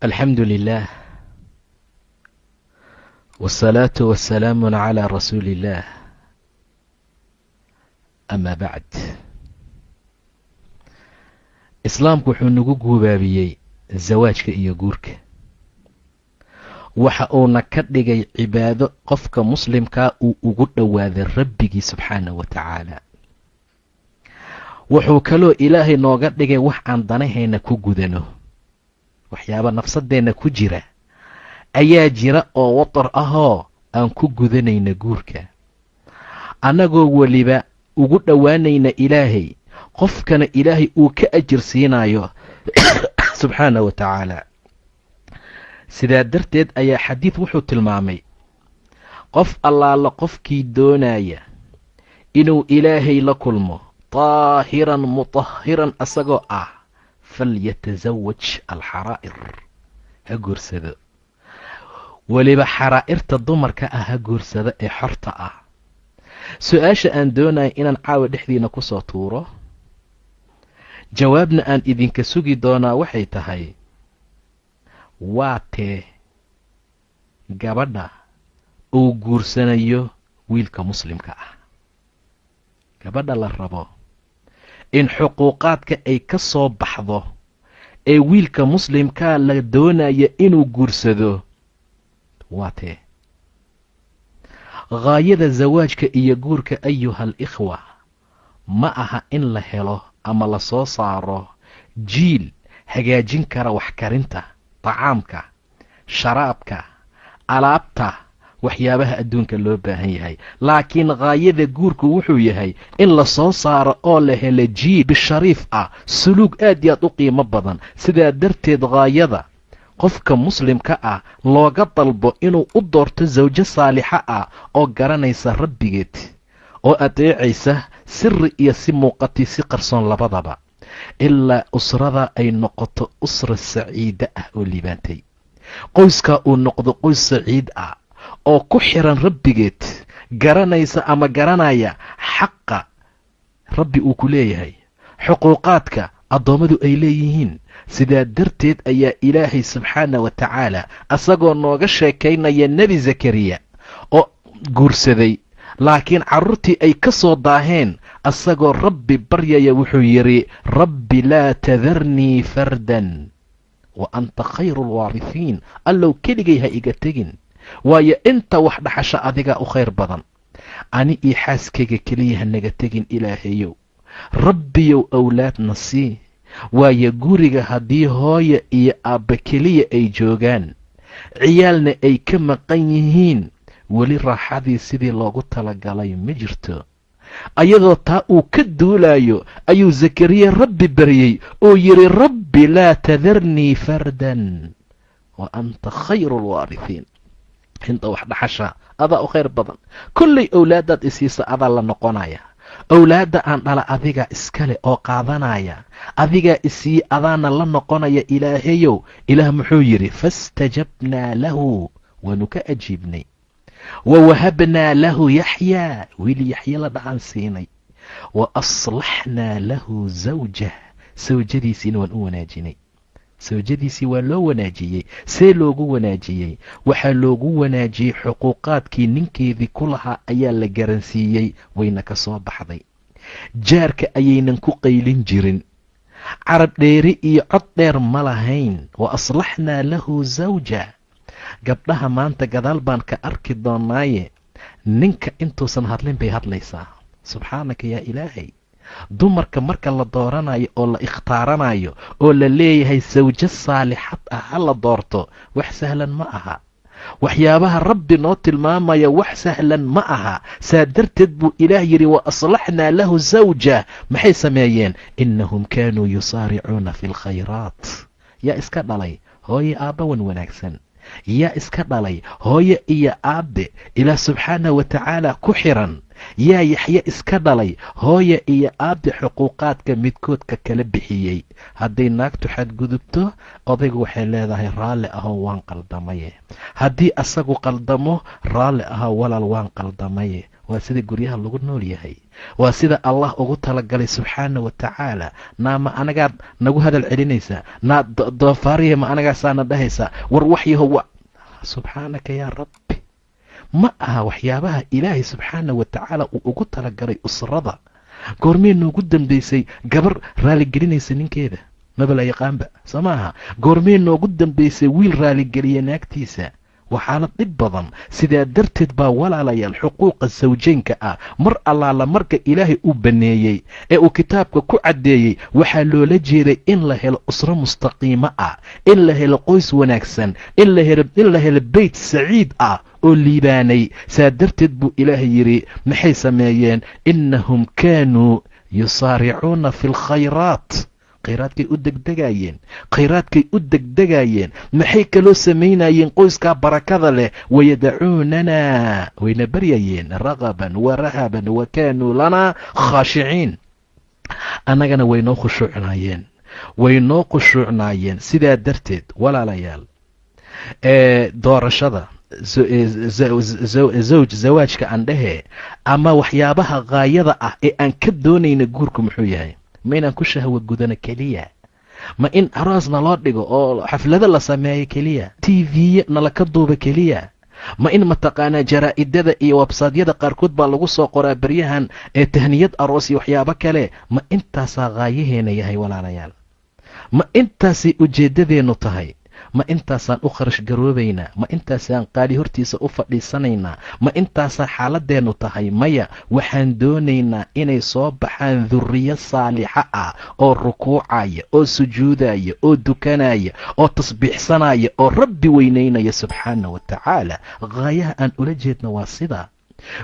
الحمد لله والصلاة والسلام على رسول الله أما بعد islaamku wuxuu nagu guubaabiyey zawaajka iyo guurka waxa uuna ka dhigay cibaado qofka muslimkaa uu ugu dhowaaday rabbigii subxaanahu wa tacaala wuxuu kaloo ilaahay nooga dhigay wax aan danahayna ku gudano waxyaaba nafsadeenna ku jira ayaa jira oo watar ahoo aan ku gudanayna guurka annagoo weliba ugu dhowaanayna ilaahay qofkana ilaahay uu ka ajir siinayo subxaanahu wa tacaala sidaa darteed ayaa xadiid wuxuu tilmaamay qof allaala qofkii doonaya inuu ilaahay la kulmo طaahiran mutahiran asagoo ah falyataزawaj alxaraa'ir ha guursado weliba xaraa'irta dumarka ah ha guursado ee xorta ah su-aasha aan doonaya inaan caawa dhexdiina ku soo tuuro jawaabna aan idinka sugi doonaa waxay tahay waa tee gabadha uu guursanayo wiilka muslimka ah gabadha la rabo in xuquuqaadka ay ka soo baxdo ee wiilka muslimkaa la doonaya inuu guursado waa tee ghaayada zawaajka iyo guurka ayuha alikhwa ma aha in la helo ama la soo saaro jiil hagaajin kara wax karinta tacaamka sharaabka alaabta waxyaabaha adduunka loo baahan yahay laakiin ghaayada guurku wuxuu yahay in la soo saaro oo la helo jiil bishariif ah suluug aad iyo aad u qiimo badan sidaa darteed ghaayada qofka muslimka ah looga dalbo inuu u doorto zawjo saalixa ah oo garanaysa rabbigeed oo adeecaysa siri iyo si muuqatay si qarsoon labadaba ilaa usrada ay noqoto usra saciida ah oo liibaantay qoyskaa uu noqdo qoys saciid ah oo ku xiran rabbigeed garanaysa ama garanaya xaqa rabbi uu ku leeyahay xuquuqaadka addoommadu ay leeyihiin sidaa darteed ayaa ilaahay subxaana wa tacaala asagoo nooga sheekaynaya nebi zakariya oo guursaday laakiin carruurtii ay ka soo daaheen asagoo rabbi baryaya wuxuu yidhi rabbi laa tadarnii fardan wa anta khayru alwaarifiin allow keligay ha iga tegin waayo inta wax dhaxasha adigaa u khayr badan ani iyo xaaskayga keliya ha naga tegin ilaahayow rabbiyow awlaadna sii waayo guriga haddii hooya iyo aabba keliya ay joogaan ciyaalna ay ka maqan yihiin weli raaxadii sidii loogu talagalay ma jirto ayadoo taa uu ka duulayo ayuu zakariya rabbi baryey oo yidhi rabbi laa tadarnii fardan wa anta khayru alwaarifiin inta wax dhaxasha adaa u khayr badan kollay owlaadaad isiisa adaa la noqonaya owlaadda aan dhala adigaa iskale oo qaadanaya adigaa isiiye adaana la noqonaya ilaahayow ilaah muxuu yidhi faاstajabnaa lahu waanu ka ajiibnay wawahabnaa lahu yaxyaa wiil yaxya la dhacan siinay wa aslaxnaa lahu zawjah sawjadiisiina waan u wanaajinay sawjadiisii waa loo wanaajiyey see loogu wanaajiyey waxaa loogu wanaajiyey xuquuqaadkii ninkeedii ku lahaa ayaa la garansiiyey wayna ka soo baxday jaarka ayaynan ku qaylin jirin carab dheeri iyo cod dheer ma lahayn wa aslaxnaa lahu zawja gabdhaha maanta gadaal baan ka arki doonaaye ninka intuusan hadlin bay hadlaysaa subxaanaka yaa ilaahay dumarka marka la dooranayo oo la ikhtaaranayo oo la leeyahay sawjo saalixad ah ha la doorto wax sahlan ma aha waxyaabaha rabbi noo tilmaamaya wax sahlan ma aha saa darteed buu ilaah yidhi wa aslaxnaa lahu zawja maxay sameeyeen innahum kaanuu yusaaricuuna fi lkhayraat yaa iska dhalay hooye aabba wan wanaagsan yaa iska dhalay hooye iyo aabbe ilaah subxaanah wa tacaala ku xiran yaa yaxye iska dhalay hooye iyo aabbe xuquuqaadka midkoodka kala bixiyey hadday naagtu xadgudubto odaygu waxay leedahay raalli ahoo waan qaldamaye haddii asagu qaldamo raalli ahoo walaal waan qaldamaye waa sida guryaha lagu nool yahay waa sida allah ugu talagalay subxaana wa tacaala. naama anagaad nagu hadal celinaysaa, naa doofaariya ma anagaasaana dhahaysaa, war waxyaho subxaanaka yaa rabbi. ma aha waxyaabaha ilaahay subxaana wa tacaala uu ugu talagalay usrada. goormee noogu dambaysay gabar raaligelinaysa ninkeeda? maba la yaqaanba, soo maaha. goormee noogu dambaysay wiil raaligeliya naagtiisa? waa xaalad dhib badan. sidaa darteed baa walaalayaal xuquuqa sawjeynka ah mar allaala marka ilaahay uu baneeyey ee uu kitaabka ku caddeeyey, waxaa loola jeeday in la helo usro mustaqiimo ah, in la helo qoys wanaagsan, in la helo beyt saciid ah oo liibaanay. saa darteed buu ilaahay yidhi maxay sameeyeen? innahum kaanuu yusaaricuuna fi lkhayraat. khayraadkay u degdegayeen. maxay kaloo samaynayeen? qoyskaa barakada leh. wayadacuunanaa, wayna baryayeen ragaban warahaban wa kaanuu lanaa khaashiciin. annagana waynoo khushuucnaayeen. sidaa darteed walaalayaal, doorashada zawaajka aan dhehee ama waxyaabaha gaayada ah ee aan ka doonayna guurku muxuu yahay? ma inaan ku shahwa gudano keliya? ma in aroosna loo dhigo oo xaflado la sameeyo keliya? tv nalaka duuba keliya? ma in mataqaanaa jaraa'idada iyo websaadyada qaarkood baa lagu soo qoraa baryahan ee tahniyad aroos iyo waxyaabo kale? ma intaasaa gaayaheena yahay walaalayaal? ma intaasay ujeeddadeennu tahay? ma intaasaan u kharash garoobaynaa? ma intaasaan qaali hortiisa u fadhiisanaynaa? ma intaasaa xaaladeennu tahay? maya, waxaan doonaynaa inay soo baxaan durriyo saalixa ah oo rukuucaya, oo sujuudaya, oo dukanaya, oo tasbiixsanaya, oo rabbi weynaynaya subxaana wa tacaala. gaayaha aan ula jeedna waa sidaa.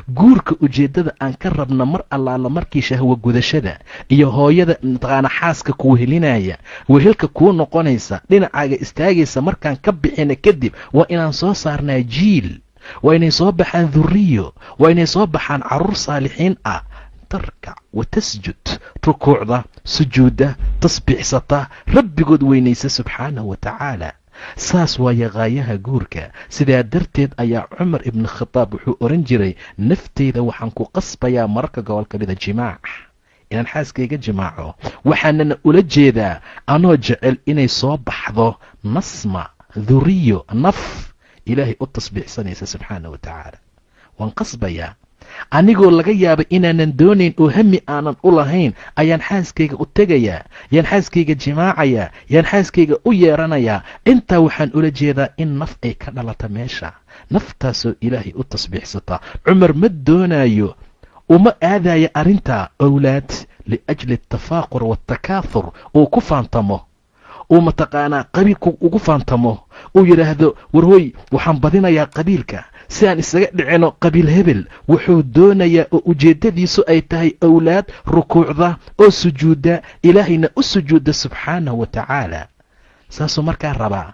guurka ujeeddada aan ka rabna mar allaala markii shahwo gudashada iyo hooyada mataqaana xaaska kuu helinaya, wehelka kuu noqonaysa, dhinacaaga istaagaysa markaan ka bixina kadib, waa inaan soo saarnaa jiil, waa inay soo baxaan durriyo, waa inay soo baxaan caruur saalixiin ah. tarkac wa tasjud, rukuucda, sujuudda, tasbiixsata, rabbigood weynaysa subxaanahu wa tacaala. saas waaye gaayaha guurka. sidaa darteed ayaa cumar ibni khitaab wuxuu oran jiray, nafteyda waxaan ku qasbayaa mararka gobolka mida jimaac, inaan xaaskayga jimaaco. waxaanana ula jeedaa anoo jecel inay soo baxdo nasma, duriyo, naf ilaahay u tasbiixsanaysa subxaana wa tacaala. waan qasbayaa anigoo laga yaaba inaanan doonayn oo hami aanan u lahayn, ayaan xaaskayga u tegayaa, yaan xaaskayga jimaacayaa, yaan xaaskayga u yeeranayaa. intaa waxaan ula jeedaa in naf ay ka dhalata meesha, naftaasoo ilaahay u tasbiixsata. cumar ma doonayo, uma aadaya arrintaa owlaad liajli atafaaqur waatakaathur uu ku faantamo, uu mataqaanaa qabiilku ugu faantamo, uu yidhaahdo warhoy waxaan badinayaa qabiilka si aan isaga dhicino qabiil hebel. wuxuu doonayaa oo ujeeddadiisu ay tahay owlaad rukuucda oo sujuudda, ilaahayna u sujuudda subxaanahu wa tacaala. saasuu markaa rabaa.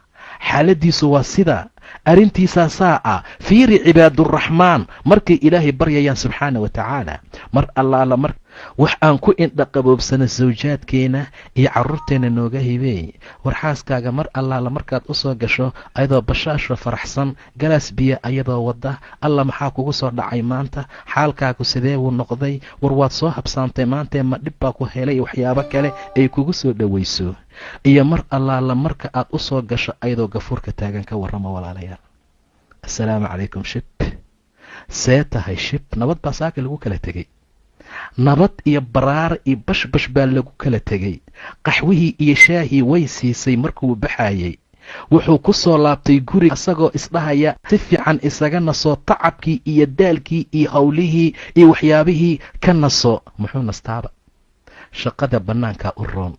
xaaladiisu waa sida, arrintiisaa saa ah. fiiri cibaaduraxmaan markay ilaahay baryayaan subxaana wa tacaala. mar allaala wax aan ku indhaqaboobsana sawjaadkeena iyo carruurteenna nooga hibeey. war xaaskaaga mar allaala markaad u soo gasho ayadoo bashaasho faraxsan, galaas biyo ayadoo wadda, alla maxaa kugu soo dhacay maanta, xaalkaagu sidee buu noqday, war waad soo habsaantay maantee ma dhib baa ku helay, waxyaabo kale ay kugu soo dhowayso. iyo mar allaala marka aad u soo gasho ayadoo gafuurka taagan. ka warrama walaalayaal. assalaamu calaykum shib, see tahay shib? nabad baa saaka lagu kala tegey, nabad iyo baraar iyo bashbash baa lagu kala tegey. qaxwihii iyo shaahii way siisay markuu baxayey. wuxuu ku soo laabtay guriga isagoo isdhahaya si fiican isaga naso, tacabkii iyo daalkii iyo howlihii iyo waxyaabihii ka naso. muxuu nastaaba? shaqada bannaankaa u roon.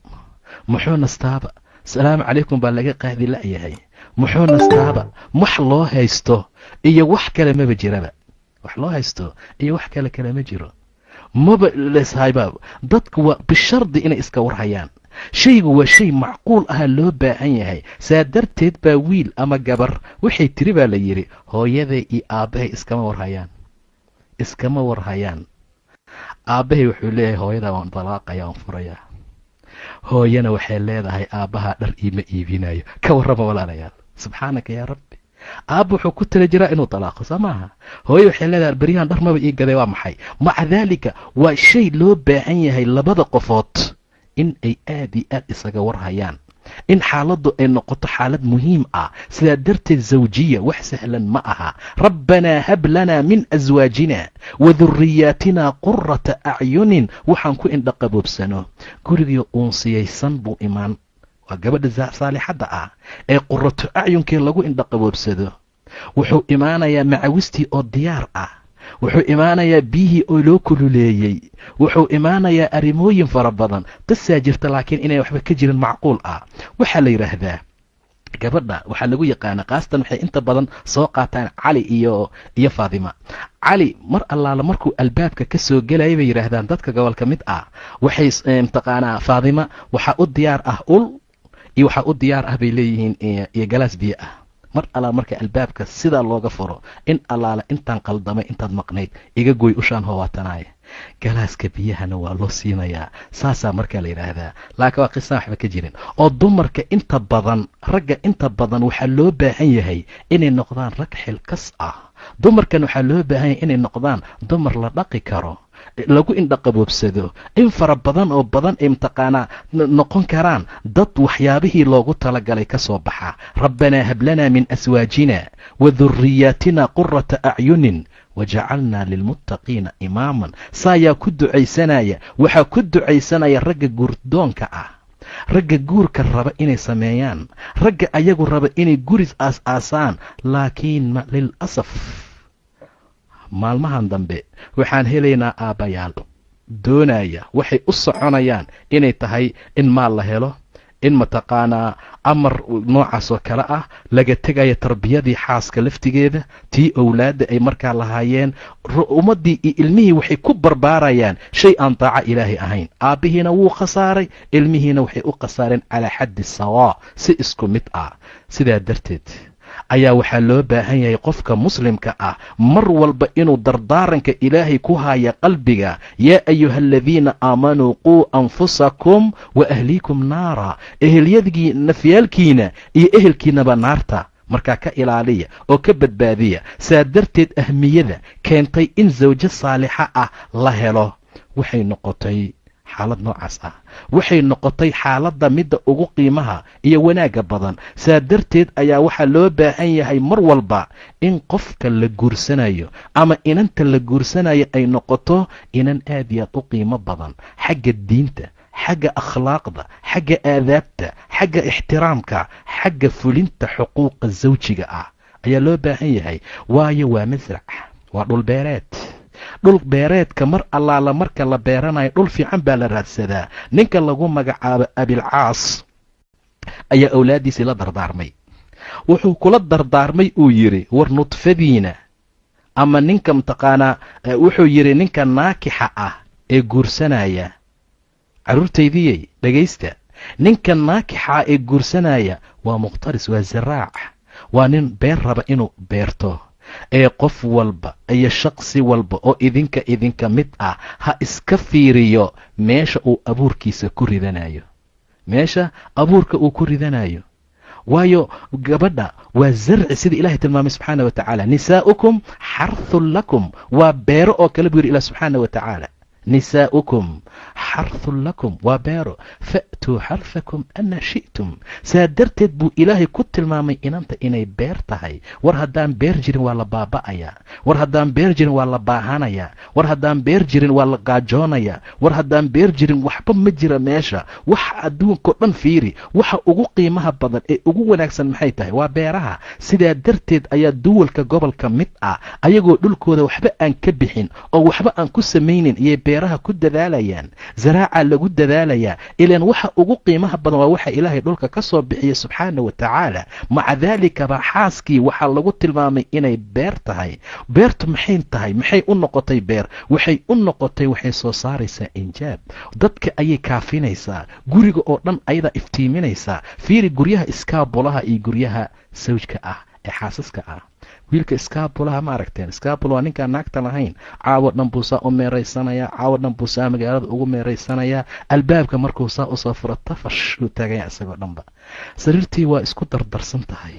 muxuu nastaaba? salaamu calaykum baa laga qaadi la'yahay. muxuu nastaaba? wax loo haysto iyo wax kale maba jiraba. wax loo haysto iyo wax kale ma jiro, maba leshaybaab. dadku waa bishardi inay iska warhayaan. shaygu waa shay macquul aha loo baahan yahay. saa darteed baa wiil ama gabar waxay tiri baa la yidhi, hooyaday iyo aabbahay iskama warhayaan. aabbahay wuxuu leeyahay hooyada waan dalaaqaya, waan furayaa. hooyana waxay leedahay aabbahaa dhar iima iibinayo. ka warrama walaalayaal. subxaanaka yaa rabbi. aabba wuxuu ku tala jiraa inuu talaaqo soo maaha. hooyo waxay leedahay beryahan dhar maba ii gaday waa maxay. maca daalika waa shay loo baahan yahay labada qofood in ay aad iyo aad isaga warhayaan, in xaaladdu ay noqoto xaalad muhiim ah. sidaa darteed zawjiya wax sahlan ma aha. rabbanaa hab lanaa min aswaajina waduriyaatina qurata acyunin, waxaan ku indhaqaboobsano. gurigii uunsiyaysan buu imaan, waa gabadha saalixadda ah ee qurato acyunkii lagu indhaqaboobsado. wuxuu imaanayaa macawistii oo diyaar ah, wuxuu imaanayaa biyihii oo loo kululeeyey, wuxuu imaanayaa arrimooyin fara badan. qisaa jirta laakiin inay waxba ka jirin macquul ah. waxaa la yidhaahdaa gabadha waxaa lagu yaqaana kaastan waxay inta badan soo qaataan cali iyo faadima. cali mar allaala markuu albaabka ka soo gelaya bay yidhaahdaan dadka gobolka mid ah, waxay mataqaanaa faadima waxaa u diyaar ah ul iyo waxaa u diyaar ah bay leeyihiin iyo galaas biyo ah. mar allaala marka albaabka sidaa looga furo, in allaala intaan qaldamay intaad maqnayd iga goy ushaan hoowaatanaaya, galaaska biyahana waa loo siinayaa. saasaa markaa la yidhaahdaa. laakiin waa qisaan waxba ka jirin. oo dumarka inta badan, ragga inta badan waxaa loo baahan yahay inay noqdaan rag xilkas ah. dumarkan waxaa loo baahan yahay inay noqdaan dumar la dhaqi karo, lagu indhaqaboobsado. in fara badan oo badan ay mataqaanaa noqon karaan dad waxyaabihii loogu talagalay ka soo baxa. rabbanaa hablanaa min aswaajina waduriyaatina qurata acyunin wajacalnaa lilmuttaqiina imaaman. saayaa ku ducaysanaya, waxaa ku ducaysanaya ragga guurdoonka ah, ragga guurka raba inay sameeyaan, ragga ayagu raba inay guris aas-aasaan. laakiin lilasaf maalmahan dambe waxaan helaynaa aabbayaal doonaya, waxay u soconayaan inay tahay in maal la helo, in mataqaanaa amar noocaas oo kale ah laga tegaya tarbiyadii xaaska laftigeeda, tii owlaadda ay markaa lahaayeen. ummaddii iyo ilmihii waxay ku barbaarayaan shay aan daaco ilaahay ahayn. aabbihiina wuu khasaaray, ilmihiina waxay u khasaareen calaa xaddi sawaa, si isku mid ah. sidaa darteed ayaa waxaa loo baahan yahay qofka muslimka ah mar walba inuu dardaaranka ilaahay ku haya qalbiga. yaa ayuha aladiina aamanuu quu anfusakum wa ahliikum naara, ehelyadigii nafyaalkiina iyo ehelkiinaba naarta markaa ka ilaaliya oo ka badbaadiya. saa darteed ahmiyada keentay in zawjo saalixa ah la helo waxay noqotay xaalad noocaas ah, waxay noqotay xaaladda midda ugu qiimaha iyo wanaagga badan. saa darteed ayaa waxaa loo baahan yahay mar walba in qofka la guursanayo ama inanta la guursanayo ay noqoto inan aad iyo aad u qiimo badan xagga diinta, xagga akhlaaqda, xagga aadaabta, xagga ixtiraamka, xagga fulinta xuquuqa zawjiga ah ayaa loo baahan yahay. waayo waa masrac, waa dhulbeereed. dhul beereedka mar allaala marka la beeranayo dhul fiican baa la raadsadaa. ninka lagu magacaabo abilcaas ayaa awlaaddiisii la dardaarmay. wuxuu kula dardaarmay uu yidhi war nudfadiina ama ninka mataqaanaa wuxuu yidhi ninka naakixa ah ee guursanaya, carruurtaydiyey dhegaysta, ninka naakixa ee guursanaya waa muqtaris, waa zaraac, waa nin beer raba inuu beerto. ee qof walba iyo shaqsi walba oo idinka mid ah ha iska fiiriyo meesha uu abuurkiisa ku ridanayo, meesha abuurka uu ku ridanayo. waayo gabadha waa zarci sida ilaahay tilmaamay subxaana wa tacaala. nisaa'ukum xarthun lakum, waa beero oo kale buu yidhi ilah subxaana wa tacaala. nisaa'ukum xarthun lakum, waa beero, fa'tuu xarfakum ana shi'tum. saa darteed buu ilaahay ku tilmaamay inanta inay beer tahay. war haddaan beer jirin waa la baaba'ayaa, war haddaan beer jirin waa la baahanayaa, war haddaan beer jirin waa la gaajoonayaa, war haddaan beer jirin waxba ma jira meesha. waxa adduunkao dhan fiiri, waxa ugu qiimaha badan ee ugu wanaagsan maxay tahay? waa beeraha. sidaa darteed ayaa duwalka gobolka mid ah ayagoo dhulkooda waxba aan ka bixin oo waxba aan ku samaynin iyo beeraha ku dadaalayaan, zaraaca lagu dadaalayaa. ilaan waxa ugu qiimaha badan waa waxa ilaahay dhulka ka soo bixiya subxaana wa tacaala. maca daalikaba xaaskii waxaa lagu tilmaamay inay beer tahay. beertu maxay tahay? maxay u noqotay beer? waxay u noqotay, waxay soo saaraysaa injaab, dadka ayay kaafinaysaa, guriga oo dhan ayadaa iftiiminaysaa. fiiri guryaha iskaabulaha iyo guryaha sawjka ah ee xaasaska ah. wiilka iskaabulaha ma aragteen? iskaabul waa ninkaan naagta lahayn. caawo dhan buu saa u meeraysanayaa, caawo dhan buu saa magaalada ugu meeraysanayaa. albaabka markuu saa usoo furo tafash uu taagaya isagoo dhanba. sariirtii waa isku dardarsan tahay,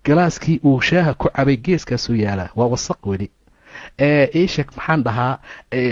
galaaskii uu shaaha ku cabay geeskaasuu yaalaa, waa wasaq weli. iisheg maxaan dhahaa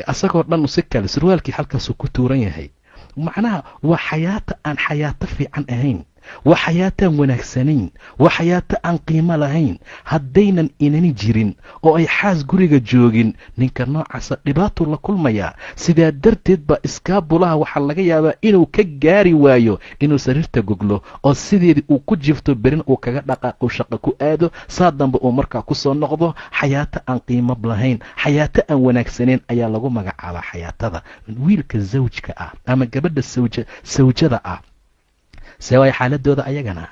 asagoo dhan si kale surwaalkii halkaasuu ku tuuran yahay. macnaha waa xayaata aan xayaato fiican ahayn, waa xayaataan wanaagsanayn, waa xayaato aan qiimo lahayn. haddaynan inani jirin oo ay xaas guriga joogin, ninka noocaasa dhibaatuu la kulmayaa. sidaa darteed baa iskaabulaha waxaa laga yaabaa inuu ka gaari waayo inuu sariirta goglo oo sideedii uu ku jifto berin uu kaga dhaqaaqo shaqo ku aado, saa dambe uu markaa ku soo noqdo. xayaato aan qiimo lahayn, xayaato aan wanaagsanayn ayaa lagu magacaabaa xayaatada. wiilka zawjka ah ama gabadha sawjada ah see waay xaaladooda ayagana?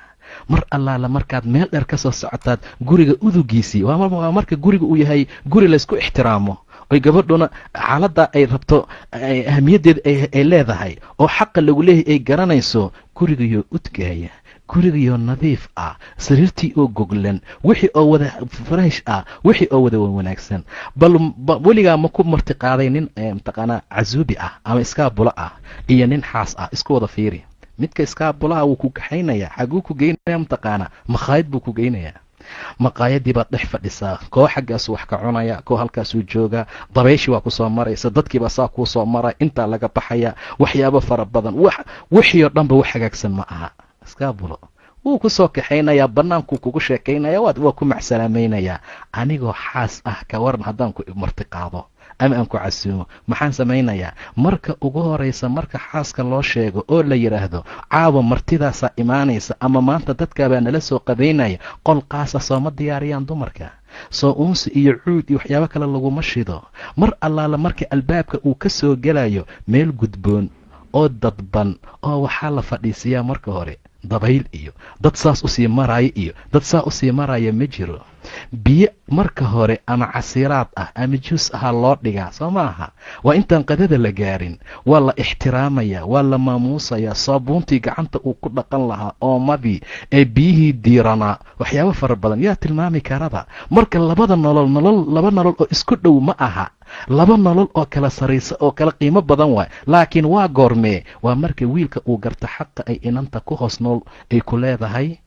mar allaala markaad meel dheer ka soo socotaad guriga udugiisii, waa marka guriga uu yahay guri laysku ixtiraamo, oy gabadhuna xaaladda ay rabto ahamiyaddeeda ay leedahay oo xaqa lagu leeyahay ay garanayso. gurigayoo udgaaya, gurigayoo nadiif ah, sariirtii oo goglan, wixii oo wada fresh ah, wixii oo wada wanaagsan. bal weligaa ma ku martiqaaday nin mataqaanaa casuubi ah ama iskaabula ah iyo nin xaas ah? isku wada fiiri. midka iskaabulaha wuu ku kaxaynayaa, xaguu ku geynaya mataqaanaa? makhaayad buu ku geynayaa. maqaayadii baad dhex fadhisaa, koo xaggaasuu wax ka cunaya, koo halkaasuu joogaa, dabayshii waa ku soo maraysa, dadkiibaa saa kuu soo maray, intaa laga baxaya, waxyaabo fara badan. wixii oo dhanba wax hagaagsan ma aha. iskaabulo wuu ku soo kaxaynayaa, bannaankuu kugu sheekaynaya, waa ku macsalaamaynayaa. anigoo xaas ah ka waran haddaan ku martiqaado ama aan ku casuumo, maxaan samaynayaa? marka ugu horaysa marka xaaska loo sheego oo la yidhaahdo caawa martidaasaa imaanaysa ama maanta dadkaabaa nala soo qadaynaya, qol qaasa sooma diyaariyaan dumarka. soo uunsi iyo cuud iyo waxyaabo kale laguma shido. mar allaala marka albaabka uu ka soo gelayo meel gudboon oo dadban oo waxaa la fadhiisiyaa marka hore dabayl iyo dad saas usii maraayo iyo dad saa usii maraya ma jiro. biyo marka hore ama casiiraad ah ama juus ahaa loo dhigaa, soo maaha? waa intaan qadada la gaarin. waa la ixtiraamayaa, waa la maamuusayaa. saabuuntii gacanta uu ku dhaqan lahaa, oomadii ee biyihii diiranaa, waxyaabo fara badan yaa tilmaami karaba. marka laba nolol oo isku dhow ma aha, laba nolol oo kala saraysa oo kala qiimo badan waay. laakiin waa goormee? waa marka wiilka uu garto xaqa ay inanta ku hoos nool ay ku leedahay,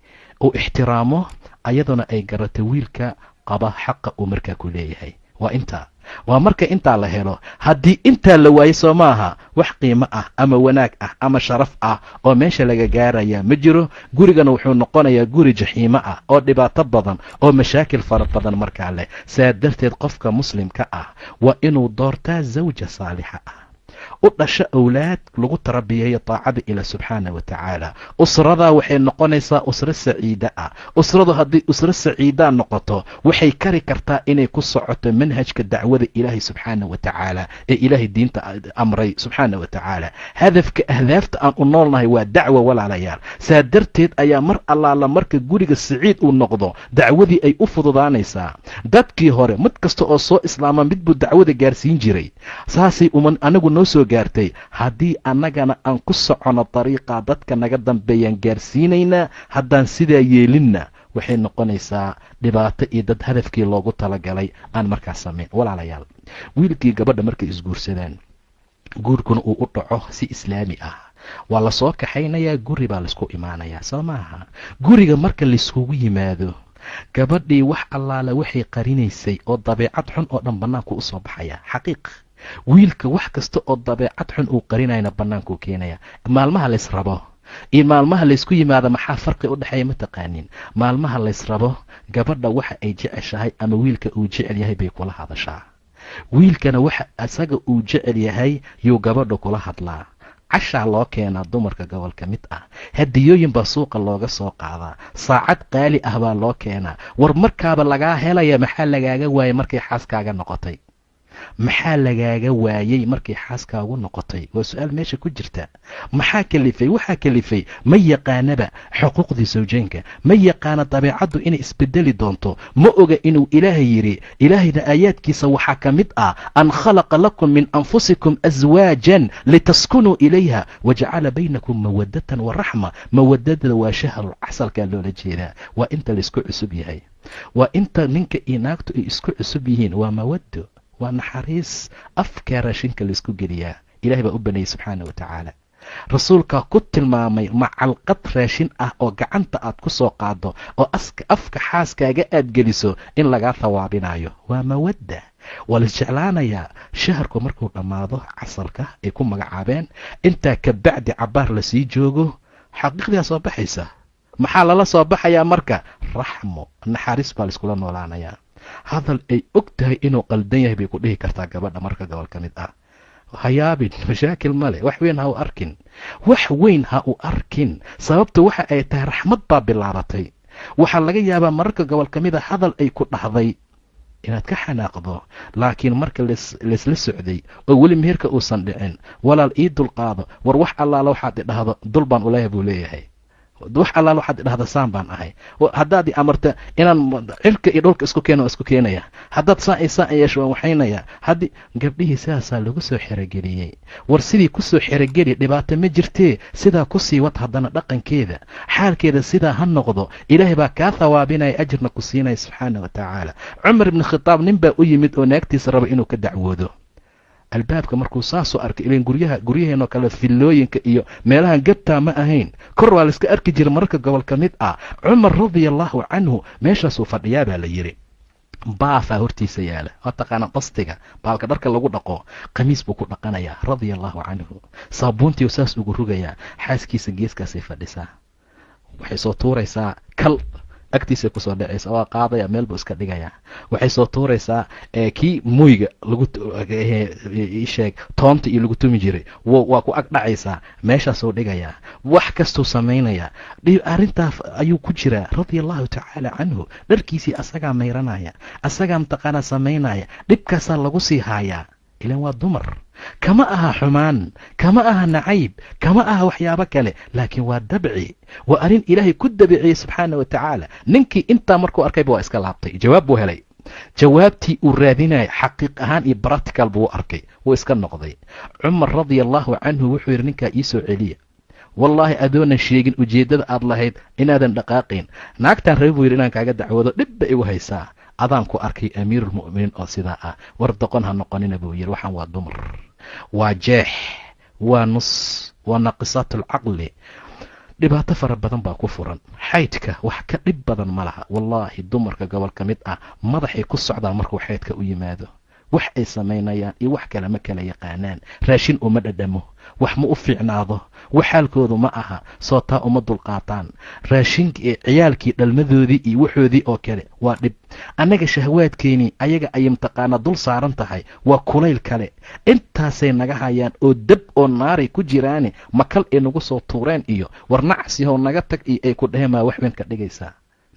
uu ixtiraamo, ayaduna ay garato wiilka qaba xaqa uu markaa ku leeyahay. waa marka intaa la helo. haddii intaa la waayo soo maaha, wax qiimo ah ama wanaag ah ama sharaf ah oo meesha laga gaaraya ma jiro. gurigana wuxuu noqonayaa guri jaxiimo ah oo dhibaato badan oo mashaakil fara badan markaa leh. saa darteed qofka muslimka ah waa inuu doortaa zawja saalixa ah, u dhasho awlaad lagu tarabiyeeyo taacada ilaah subxaana wa tacaala. usradaa waxay noqonaysaa usro saciida ah. usradu haddii usro saciidaa noqoto waxay kari kartaa inay ku socoto manhajka dacwada ilaahay subxaana wa tacaala ee ilaahay diinta amray subxaana wa tacaala. ahdaafta aan u noolnahay waa dacwo walaalayaal. saa darteed ayaa mar allaala marka guriga saciid uu noqdo dacwadii ay u fududaanaysaa. dadkii hore mid kasta oo soo islaama mid buu dacwada gaarsiin jiray. saasay anagu noo soo gaartay. haddii annagana aan ku socono dariiqa dadka naga dambeeyaan gaarsiinaynaa. haddaan sidaa yeelinna waxay noqonaysaa dhibaato iyo dad hadafkii loogu talagalay aan markaas samayn. walaalayaal, wiilkii gabadha markay isguursadaan, guurkuna uu u dhaco si islaami ah, waa la soo kaxaynayaa, guri baa laysku imaanayaa, soo maaha? guriga marka layskugu yimaado, gabadhii wax allaala waxay qarinaysay oo dabeecad xun oo dhan bannaanku u soo baxaya. xaqiiq wiilka wax kasta oo dabeecad xun uu qarinayna bannaankuu keenaya. maalmaha laysrabo iyo maalmaha laysku yimaado maxaa farqi u dhexeeya ma taqaanin? maalmaha laysrabo gabadha waxa ay jeceshahay ama wiilka uu jecel yahay bay kula hadashaa. wiilkana waxa asaga uu jecel yahay yuu gabadha kula hadlaa. cashaa loo keenaa dumarka gobolka mid ah, hadiyooyin baa suuqa looga soo qaadaa, saacad qaali ah baa loo keenaa. war markaaba lagaa helaya, maxaa lagaaga waayay markay xaaskaaga noqotay? maxaa lagaaga waayey markay xaaskaagu noqotay? waa su-aal meesha ku jirta. maxaa kalifay? waxaa kalifay ma yaqaanaba xuquuqdii sawjeenka, ma yaqaana dabeecaddu inay isbedeli doonto, ma oga inuu ilaahay yidhi. ilaahayna aayaadkiisa waxaa ka mid ah an khalaqa lakum min anfusikum aswaajan litaskunuu ilayha wajacala baynakum mawadatan waraxma. mawadada waa shahrul casalkaa loola jeedaa. waa inta laisku cusub yahay, waa inta ninka iyo naagtu ay isku cusub yihiin. waa mawado, waa naxariis. afkaa raashinka laysku geliyaa. ilahay baa u baneeyey subxaana wa tacaala. rasuulkaa ku tilmaamay macalqad raashin ah oo gacanta aad ku soo qaado oo afka xaaskaaga aad geliso in lagaa thawaabinayo. waa mawadda, waa laisjeclaanayaa. shaharku markuu dhammaado casarka ay ku magacaabeen, intaa ka bacdi cabbaar lasii joogo, xaqiiqdiaa soo baxaysa. maxaa lala soo baxayaa marka? raxmo, naxariis baa laiskula noolaanayaa. hadal ay og tahay inuu qaldan yahay bay ku dhihi kartaa gabadha marka gobol ka mid ah. hayaabin, mashaakil male, wax weyn ha u arkin, wax weyn ha u arkin. sababta waxa ay tahay raxmad baa bilaabatay. waxaa laga yaabaa mararka gobol ka mid a hadal ay ku dhahday inaad ka xanaaqdo, laakiin marka laysla socday oo weli meherka uusan dhicin, walaal ii dulqaado, war wax allaala waxaad idhahdo dul baan uleeyahay buu leeyahay. wax allaala waxaad idhahda saan baan ahay. haddaad i amarta inaan cirka iyo dhulka isku keeno, isku keenaya. haddaad saan yeesho waan waxaynaya. haddii gabdhihii sidaasaa lagu soo xerogeliyey. war sidii kusoo xerogeli, dhibaato ma jirtee, sidaa kusii wad haddana dhaqankeeda, xaalkeeda sidaa ha noqdo. ilaahay baa kaa thawaabinaya, ajirna ku siinaya subxaana wa tacaala. cumar ibni khitaab nin baa u yimid oo naagtiisa raba inuu ka dacwoodo. albaabka markuu saasoo arkay, ilan guryaheenoo kale fillooyinka iyo meelahan gabtaa ma ahayn, kor waa layska arki jiray mararka gobol ka mid ah. cumar radiallahu canhu meeshaasuu fadhiyaa baa la yidhi. baafaa hortiisa yaala, waa taqaana qastiga, baalka dharka lagu dhaqo, qamiis buu ku dhaqanayaa radiallahu canhu. saabuuntii saas ugu rugayaa. xaaskiisa geeskaasay fadhisaa, waxay soo tuuraysaa kal agtiisay kusoo dhacaysa, waa qaadaya, meel buu iska dhigayaa. waxay soo tuuraysaa kii moyga sheeg toonta iyo lagu tumi jiray, waa ku ag dhacaysaa, meeshaasuu dhigayaa. wax kastuu samaynayaa. arrintaas ayuu ku jiraa radiallahu tacaala canhu. dharkiisii asagaa mayranaya, asagaa mataqaanaa samaynaya. dhibkaasaa lagu sii haayaa. ilan waa dumar, kama aha xumaan, kama aha nacayb, kama aha waxyaabo kale, laakiin waa dabci, waa arrin ilaahay ku dabiciyey subxaana wa tacaala. ninkii intaa markuu arkayba waa iska laabtay, jawaab buu helay. jawaabtii uu raadinaya xaqiiq ahaan iyo bractical buu arkay, wuu iska noqday. cumar radiallahu canhu wuxuu yidhi ninkaa ii soo celiya, wallaahi adoonan sheegin ujeeddada aad lahayd inaadan dhaqaaqayn. naagtaan rabi buu yidhi inaan kaaga dacwoodo, dhibba igu haysaa. adaan ku arkay amiiruulmu'miniin oo sidaa ah. war doqon ha noqonina buu yidhi, waxaan waa dumar, waa jeex, waa nus, waa naaqisaatulcaqli. dhibaato fara badan baa ku furan. xaydka wax ka dhib badan ma laha. wallaahi dumarka gobol ka mid ah madaxay ku socdaan markuu xaydka u yimaado. wax ay samaynayaan iyo wax kale ma kala yaqaanaan. raashin uma dhadhamo, wax ma u fiicnaado, wax xaalkoodu ma aha, soo taa uma dulqaataan. raashinkii ciyaalkii dhalmadoodii iyo waxoodii oo kale waa dhib. annaga shahwaadkeenii ayaga ayay mataqaanaa dul saaran tahay, waa kulayl kale. intaasay naga hayaan oo dab oo naaray ku jiraane, makal ay nagu soo tuureen iyo war nacas yahow naga tag iyo ay ku dhaheen maa wax weyn ka dhigaysaa.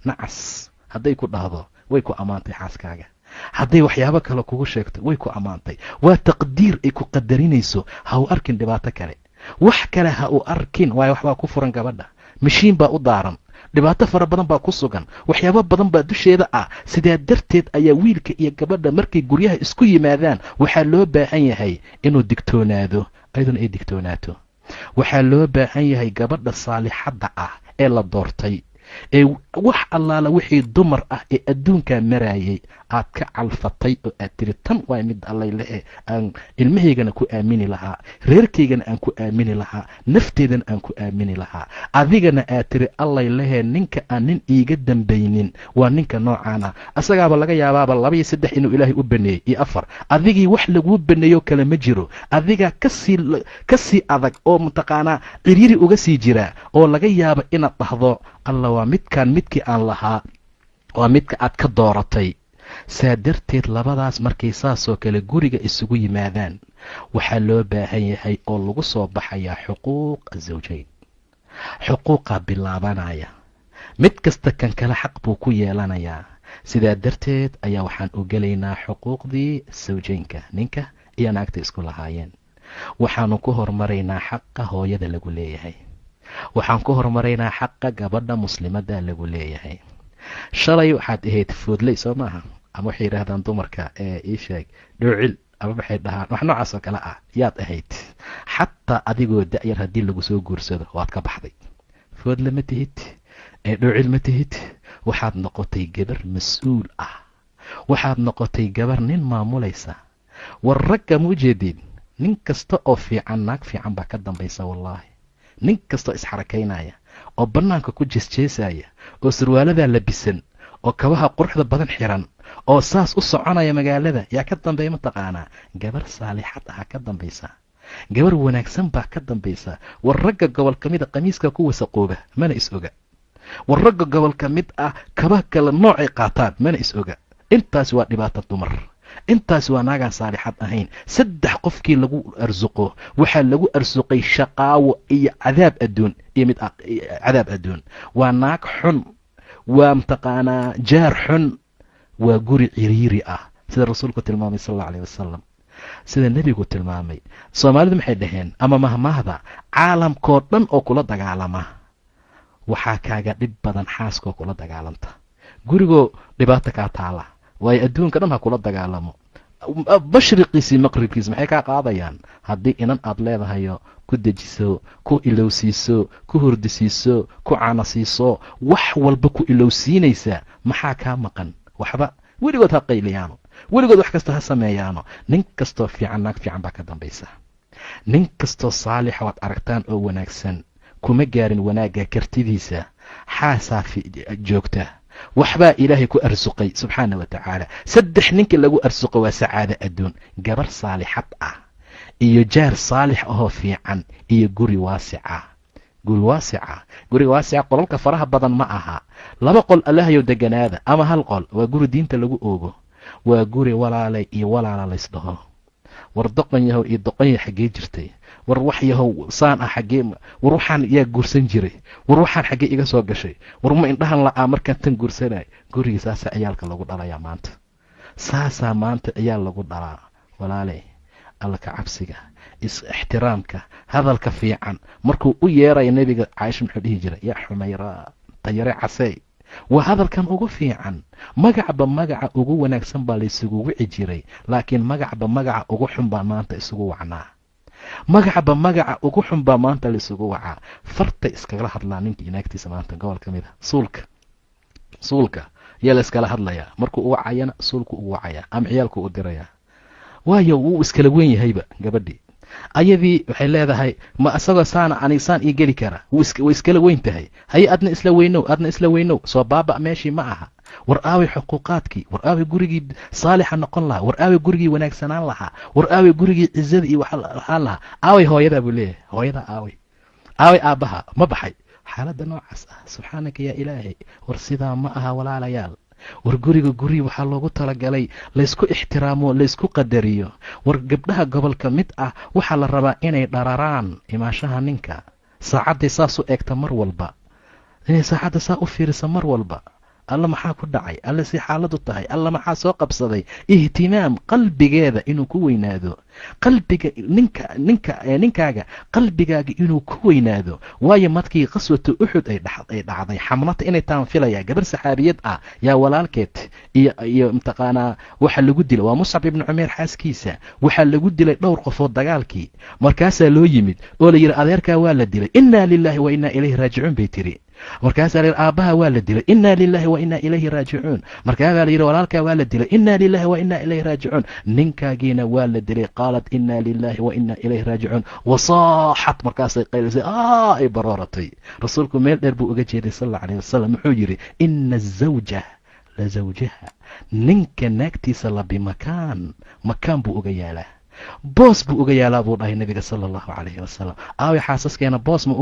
nacas hadday ku dhahdo way ku ammaantay xaaskaaga, hadday waxyaabo kale kugu sheegto way ku ammaantay. waa taqdiir ay ku qadarinayso. ha u arkin dhibaato kale, wax kale ha u arkin, waayo waxbaa ku furan gabadha, mashiin baa u daaran, dhibaato fara badan baa ku sugan, waxyaabo badan baa dusheeda ah. sidaa darteed ayaa wiilka iyo gabadha markay guryaha isku yimaadaan waxaa loo baahan yahay inuu digtoonaado, ayaduna ay digtoonaato. waxaa loo baahan yahay gabadha saalixadda ah ee la doortay, ee wax allaala wixii dumar ah ee adduunkaa maraayay aad ka calfatay oo aad tiri tan waa mid allayle aan ilmahaygana ku aamini lahaa, reerkaygana aan ku aamini lahaa, nafteedana aan ku aamini lahaa. adigana aad tiri allaylehee ninka aan nin iiga dambaynin waa ninka noocaana. asagaaba laga yaabaaba 2 iyo 3 inuu ilaahay u baneeyey iyo 4. adigii wax laguu baneeyo kale ma jiro. adigaa kasii adag oo mataqaanaa ciriiri uga sii jiraa oo laga yaaba inaad dhahdo alla waa midkaan midkii aan lahaa, waa midka aad ka dooratay. saa darteed labadaas markay saasoo kale guriga isugu yimaadaan waxaa loo baahan yahay oo lagu soo baxayaa xuquuq azawjayn. xuquuqaa bilaabanaya, mid kasta kan kale xaq buu ku yeelanayaa. sidaa darteed ayaa waxaan u gelaynaa xuquuqdii sawjaynka, ninka iyo naagta isku lahaayeen. waxaanu ku hormaraynaa xaqa hooyada lagu leeyahay, waxaan ku hormaraynaa xaqa gabadha muslimadda lagu leeyahay. shalay waxaad ahayd foodley soo maaha, ama waxay yidhaahdaan dumarka ii sheeg dhoocil, ama waxay dhahaan wax noocaas oo kale ah yaad ahayd. xataa adigoo da'yar haddii lagu soo guursado waad ka baxday. foodle ma tihid, dhoocil ma tihid, waxaad noqotay gabar mas-uul ah, waxaad noqotay gabar nin maamulaysa. war ragga ma ujeedin nin kasta oo fiican naag fiican baa ka dambaysa wallaahi. nin kastoo isxarakaynaya oo bannaanka ku jeesjeesaya oo sarwaaladaa labisan oo kabaha quruxda badan xiran oo saas u soconaya magaalada yaa ka dambeeya mataqaanaa? gabar saalixad aha ka dambaysa, gabar wanaagsan baa ka dambaysa. war ragga gobol ka mid a qamiiska ku wasaqooba mana is oga. war ragga gobol ka mid ah kabaha kale noocay qaataan mana is oga. intaas waa dhibaato dumar, intaas waa naagaan saalixad ahayn. 3 qofkii lagu arsuqo waxaa lagu arsuqay shaqaawo iyo cadaab adduun iyo mid cadaab adduun. waa naag xun, waa mataqaanaa jaar xun, waa guri ciriiri ah sida rasuulku tilmaamay sal allahu alayh wasalam, sida nebigu tilmaamay. soomaalidu maxay dhaheen ama mahmaahda, caalamkoo dhan oo kula dagaalama waxaa kaaga dhib badan xaaskoo kula dagaalanta. gurigoo dhibaato kaa taala, waayo adduunka dhan ha kula dagaalamo. mashriqiisii maqribkiisi maxay kaa qaadayaan? haddii inan aad leedahayo ku dejiso, ku ilowsiiso, ku hurdisiiso, ku canasiiso, wax walba ku ilowsiinaysaa, maxaa kaa maqan? waxba. weligood ha qayliyaano, weligood wax kasta ha sameeyaano. nin kastoo fiican naag fiican baa ka dambaysa. nin kastoo saalixa waad aragtaan oo wanaagsan kuma gaarin wanaagga kartidiisa, xaasaa joogta. waxbaa ilaahay ku arsuqay subxaana wa tacaala. 3 ninka lagu arsuqo waa sacaado adduun, gabar saalixad ah iyo jaar saalix ahoo fiican iyo guri waasica. guri waasica, guriga waasica qolalka faraha badan ma aha. 2 qol allahayow deganaada ama 1 qol. waa guri diinta lagu oogo, waa guri walaalay iyo walaala laysdhaho. war doqon yahow iyo doqonya xaggee jirtay? war wax yahow saan ah xaggee? war waxaan yaa guursan jiray? war waxaan xaggee iga soo gashay? war ma indhahan la'aa markaan tan guursanay? gurigii saasaa ciyaalka lagu dhalayaa maanta. saasaa maanta ciyaal lagu dhalaa. walaaley, alla ka cabsiga, is-ixtiraamka, hadalka fiican. markuu u yeeraya nebiga, caaisha muxuu dhihi jiray? yaa xumayraa tayare casey. waa hadalkan ugu fiican. magacba magaca ugu wanaagsan baa laysugu wici jiray, laakiin magacba magaca ugu xun baa maanta isugu wacnaa. magacba magaca ugu xun baa maanta laysugu wacaa. farta iskagala hadlaa ninka inaagtiisa maanta gobol ka mid a. suulka yaa la iskala hadlayaa. markuu u wacayana suulku ugu wacayaa ama ciyaalku u dirayaa. waayo wuu iskala weyn yahayba gabadhii. ayadii waxay leedahay ma isagoo saana anisaan ii geli kara, way iskala weyn tahay. haye adna isla weynow soo baaba meeshii ma aha. war aaway xuquuqaadkii, war aaway gurigii saalixa noqon lahaa, war aaway gurigii wanaagsanaan lahaa, war aaway gurigii cizada iyo waxaan lahaa. aaway hooyadaa buu leeyahay, hooyadaa aaway aabbaha ma baxay. xaaladda noocaas ah subxaanaka yaa ilaahay. war sidaa ma aha walaalayaal. war guri waxaa loogu talagalay laysku ixtiraamo, laysku qadariyo. war gabdhaha gobolka mid ah waxaa la rabaa inay dhararaan imaashaha ninka. saacadday saas u eegta mar walba, inay saacadda saa u fiirisa mar walba. alla maxaa ku dhacay? alla si xaaladu tahay? alla maxaa soo qabsaday? ihtimaam qalbigeeda inuu ku weynaado, qalbiga ninkaaga qalbigaaga inuu ku weynaado. waayo markii qaswatu uxud ay dhacday, xamlata inay taan filaya gabar saxaabiyad ah yaa walaalkeed iyo mataqaanaa waxa lagu dilay, waa Muscab ibn Umayr xaaskiisa. waxaa lagu dilay 2 qofood dagaalkii. markaasaa loo yimid oo la yidhi adeerkaa waa la dilay, innaa lilaahi wa innaa ilayhi raajicuun bay tiri. markaasaa la yidhi aabbaha waa la dilay, innaa lilaahi wa innaa ilayhi raajicuun. markaasaa la yidhi walaalkaa waa la dilay, innaa lilaahi wa innaa ilayhi raajicuun. ninkaagiina waa la dilay. qaalat innaa lilaahi wa innaa ilayhi raajicuun. wasaaxat, markaasay qaylisay, ay barooratay. rasuulku meel dheer buu uga jeeday sal allahu alayh wasalam. muxuu yidhi ina azawja la zawjaha, ninka naagtiisa la bimakaan, makaan buu uga yaalaa, boos buu uga yaalaa buu dhahay nabiga sala allahu calayhi wasalam. aaway xaasaskeena boos ma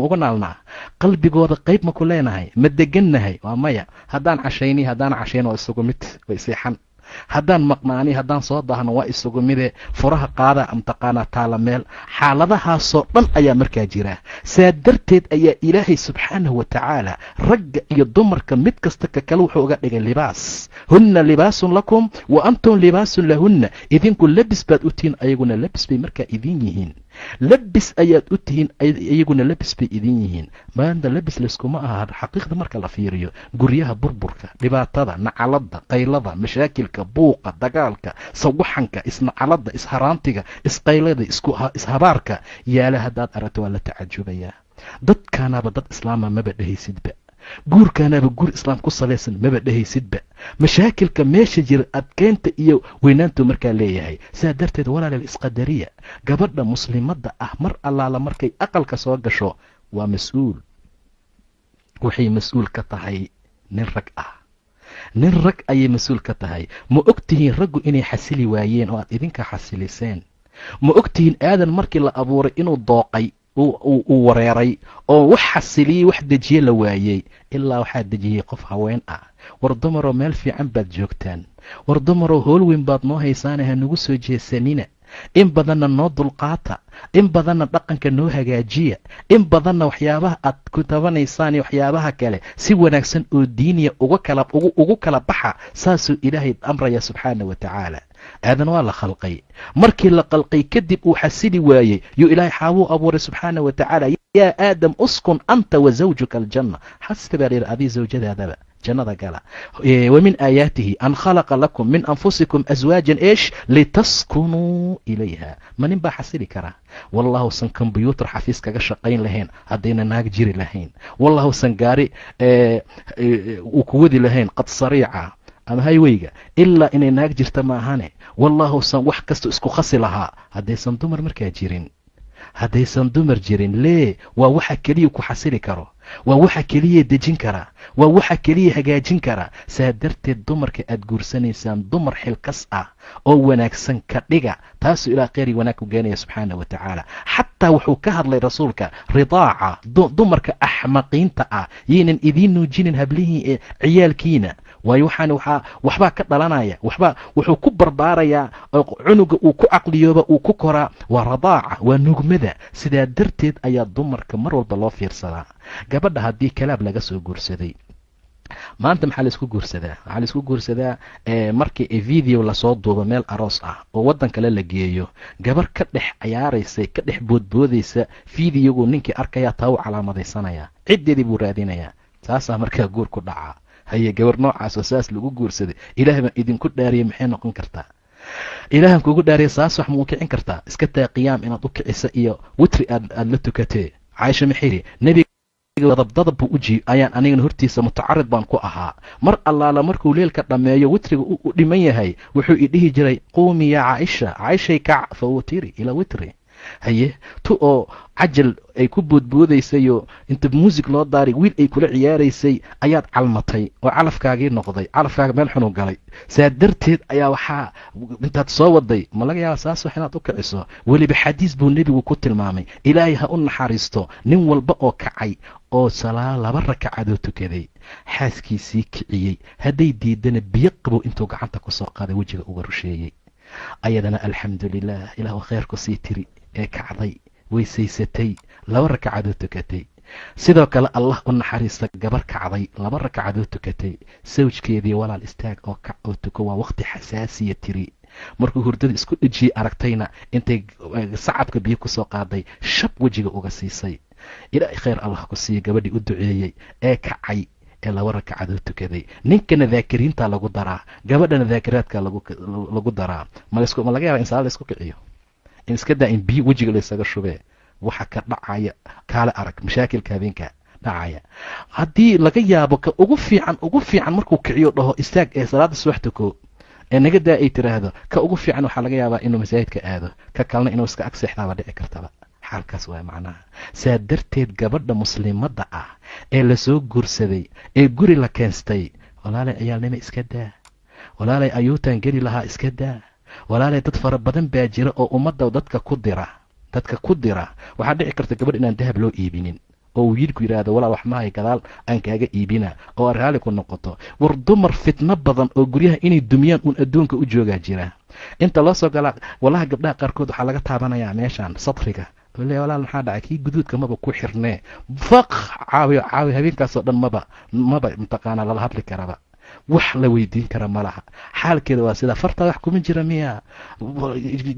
uga naalnaa? qalbigooda qayb ma ku leenahay? ma degannahay? waa maya. haddaan cashayn waa isugu mid, way seexan. haddaan maqnaani, haddaan soo daahno waa isugu mide. furaha qaada mataqaanaa taala meel. xaaladahaasoo dhan ayaa markaa jira. saa darteed ayaa ilaahay subxaanahu wa tacaala ragga iyo dumarka mid kasta ka kale wuxuu uga dhigay libaas. hunna libaasun lakum wa antum libaasun lahunna. idinku labis baad u tihiin, ayaguna labis bay markaa idin yihiin. labis ayaad u tihiin, iyaguna labis bay idin yihiin. maanta labis layskuma aha. xaqiiqda marka la fiiriyo, guryaha burburka, dhibaatada, nacalada, qaylada, mashaakilka, buuqa, dagaalka, sawaxanka, isnacalada, isharaantiga, isqaylada, ishabaarka yaala haddaad aragto waa la tacajubayaa. dadkaanaba dad islaama maba dhehaysidba. guurkaanaba guur islaam ku salaysan maba dhehaysidba. mashaakilka meesha jira adkeynta iyo weynaantu markaa leeyahay. sidaa darteed walaaleel isqadariya, gabadha muslimadda ah mar allaala markay aqalka soo gasho waa mas-uul. waxay mas-uul ka tahay nin rag ah. nin rag ayay mas-uul ka tahay. ma og tihiin raggu inay xasili waayeen oo aad idinka xasiliseen? ma og tihiin aadan markii la abuuray inuu dooqay, uu wareeray oo wax xasiliyey wax dejiye la waayey, ilaa waxaa dejiyey qof haween ah. war dumaroo meel fiican baad joogtaan, war dumaroo hool weyn baad noo haysaane ha nagu soo jeesanina, in badanna noo dulqaata, in badanna dhaqanka noo hagaajiya, in badanna waxyaabaha aad ku tabanaysaan iyo waxyaabaha kale si wanaagsan oo diiniya ugu kala baxa. saasuu ilaahay amraya subxaana wa tacaala. aadan waa la khalqay. markii la khalqay kadib uu xasili waayey yuu ilaahay xaawuu abuuray subxaana wa tacaala. yaa aadam uskun anta wa zawjuka aljanna. xasli baa la yidhi adii zawjadaadaba jannada gala. wamin aayaatihi an khalaqa lakum min anfusikum aswaajan eesh litaskunuu ilayha. ma nin baa xasili karaa? wallahusan kombyuutar xafiis kaga shaqayn lahayn haddayna naag jiri lahayn. wallahusan gaari uu ku wadi lahayn qad sariica ama hayweyga ilaa inay naag jirta maahane. wallahusan wax kasta isku khasi lahaa haddaysan dumar markaa jirin. haddaysan dumar jirin lee waa waxa keliya ku xasili karo, waa waxa keliya dejin karaa, waa waxa keliya hagaajin karaa. saa darteed dumarka aad guursanaysaan dumar xilkas ah oo wanaagsan ka dhiga. taasuu ilaa kheyr iyo wanaag ku geenaya subxaana wa tacaala. xataa wuxuu ka hadlay rasuulka ridaaca, dumarka axmaqiinta ah yaynan idiin nuujinin hablihii ee ciyaalkiina. waayo waxbaa ka dhalanaya, wuxuu ku barbaarayaa oo cunuga uu ku caqliyooba uu ku koraa. waa radaaca, waa nugmada. sidaa darteed ayaa dumarka mar walba loo fiirsadaa. gabadha haddii kalaab laga soo guursaday, maanta maxaa laisku guursadaa? waxaa laisku guursadaa markii video lasoo duubo meel aroos ah oo waddan kale la geeyo, gabar ka dhex cayaaraysa, ka dhex boodboodaysa videogu ninkii arkayaa taa u calaamadaysanaya, ciddeedii buu raadinayaa. taasaa markaa guur ku dhacaa. haye gabar noocaas oo saas lagu guursaday, ilaah baan idinku dhaariyay, maxay noqon kartaa? ilaahan kugu dhaariyay saas wax ma u kicin kartaa? iska taa qiyaam inaad u kicisa iyo witri aad la tukatee. caaisha maxiri nebiga dadab buu ayaan anigana hortiisa mutacarid baan ku ahaa. mar allaala markuu leelka dhammeeyo witriga u dhiman yahay wuxuu i dhihi jiray quumi yaa caaisha, caaishay kac fa wutiri ila witri. haye tu oo cajal ay ku boodboodaysayoo inta muusig loo daaray wiil ay kula ciyaaraysay ayaad calmatay oo calafkaagii noqday, calafkaaga meel xunu galay. saa darteed ayaa waxaa intaad soo waday ma laga yaaba saas wax inaad u kiciso. weliba xadiis buu nebigu ku tilmaamay, ilaahay ha u naxariisto nin walba oo kacay oo 2 rakacadood tukaday, xaaskiisii kiciyey, hadday diidana biyo qabow intuu gacanta ku soo qaaday wejiga uga rusheeyey. ayadana alxamdulilah ilaahu khayr ku sii tiri ee kacday, weysaysatay, 2 rakacadood tukatay. sidoo kale allah u naxariista gabar kacday 2 rakacadood tukatay, sawjkeedii walaal istaag oo kac oo tuko, waa waqti xasaasiya tiri. markuu hurdada isku dhejiyey aragtayna intay sacabka biyo ku soo qaaday shab wejiga uga siisay. ilaahay khayr allah ku siiya gabadhii u duceeyey ee kacay ee 2 rakacadood tukaday. ninkana daakiriinta lagu daraa, gabadhana daakiraadka lagu daraa. ma laga yaaba in salaad la isku kiciyo, in iska daa in biyo wejiga laysaga shubee. waxa ka dhacaya kaale arag mashaakilka habeenka dhacaya. haddii laga yaabo ka ugu fiican markuu kiciyo dhaho istaag ee salaada subax tuko ee naga daa ay tiraahdo, ka ugu fiican waxaa laga yaabaa inuu masaajidka aado, ka kalena inuu iska agseexdaaba dhici kartaba. xaalkaas waa macnaha. saa darteed gabadha muslimadda ah ee lasoo guursaday ee guri la keensatay, walaalay ciyaalnimo iska daa, walaalay ayuutaan geli lahaa iska daa, walaalay dad fara badan baa jira oo ummadda dadka ku dira. waxaa dhici karta gabadh inaan dahab loo iibinin oo wiilku yidhaahdo walaal wax mahay gadaal aan kaaga iibina oo raali ku noqoto. war dumar fitno badan oo guryaha inay dumiyaan uun adduunka u joogaa jira. inta loo soo galaa wallahi gabdhaha qaarkood waxaa laga taabanayaa meeshaan sadriga, walaal maxaa dhacay, kii guduudka maba ku xirnee, faq caawi habeenkaasoo dhan maba mataqaanaa lala hadli karaba, wax la weydiin kara ma laha. xaalkeeda waa sidaa. fartaa wax kuma jira miya?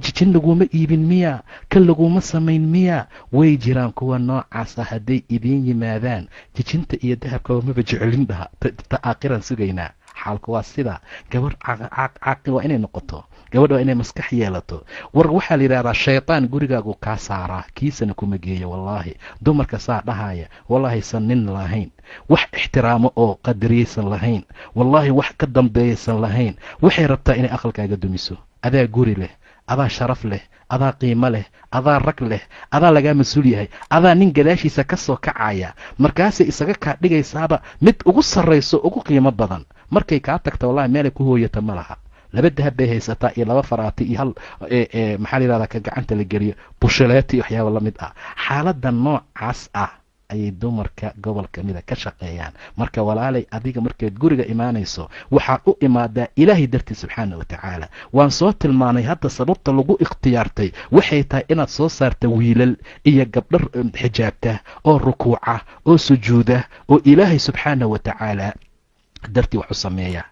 jijin laguma iibin miya? kan laguma samayn miya? way jiraan kuwa noocaasa. hadday idiin yimaadaan jijinta iyo dahabkaba maba jecelin dhaha, ta aakhiran sugaynaa. xaalku waa sidaa. gabar caaqil waa inay noqoto, gabadha waa inay maskax yeelato. war waxaa la yidhahdaa shaytaan gurigaagu kaa saaraa, kiisana kuma geeyo. wallaahi dumarka saa dhahaya wallaahi san nin lahayn, wax ixtiraamo oo qadariyaysan lahayn, wallaahi wax ka dambeeyaysan lahayn, waxay rabtaa inay aqalkaaga dumiso. adaa guri leh, adaa sharaf leh, adaa qiimo leh, adaa rag leh, adaa lagaa mas-uul yahay, adaa nin gadaashiisa ka soo kacaya, markaasay isaga kaa dhigaysaaba mid ugu sarrayso ugu qiimo badan. markay kaa tagta wallahi meelay ku hooyata ma laha. laba dahab bay haysataa iyo laba faraati iyo hal maxaa la yidhahdaa ka gacanta la geliyo bushaleeti iyo waxyaaba la mid ah. xaaladda noocaas ah ayay dumarka gobol ka mida ka shaqeeyaan. marka walaalay adiga markaad guriga imaanayso waxaad u imaadaa ilaahay dartii subxaana wa tacaala. waan soo tilmaanay hadda sababta lagu ikhtiyaartay waxay tahay inaad soo saarta wiilal iyo gabdhar xijaabta oo rukuuca oo sujuuda oo ilaahay subxaana wa tacaala dartii wax u sameeya.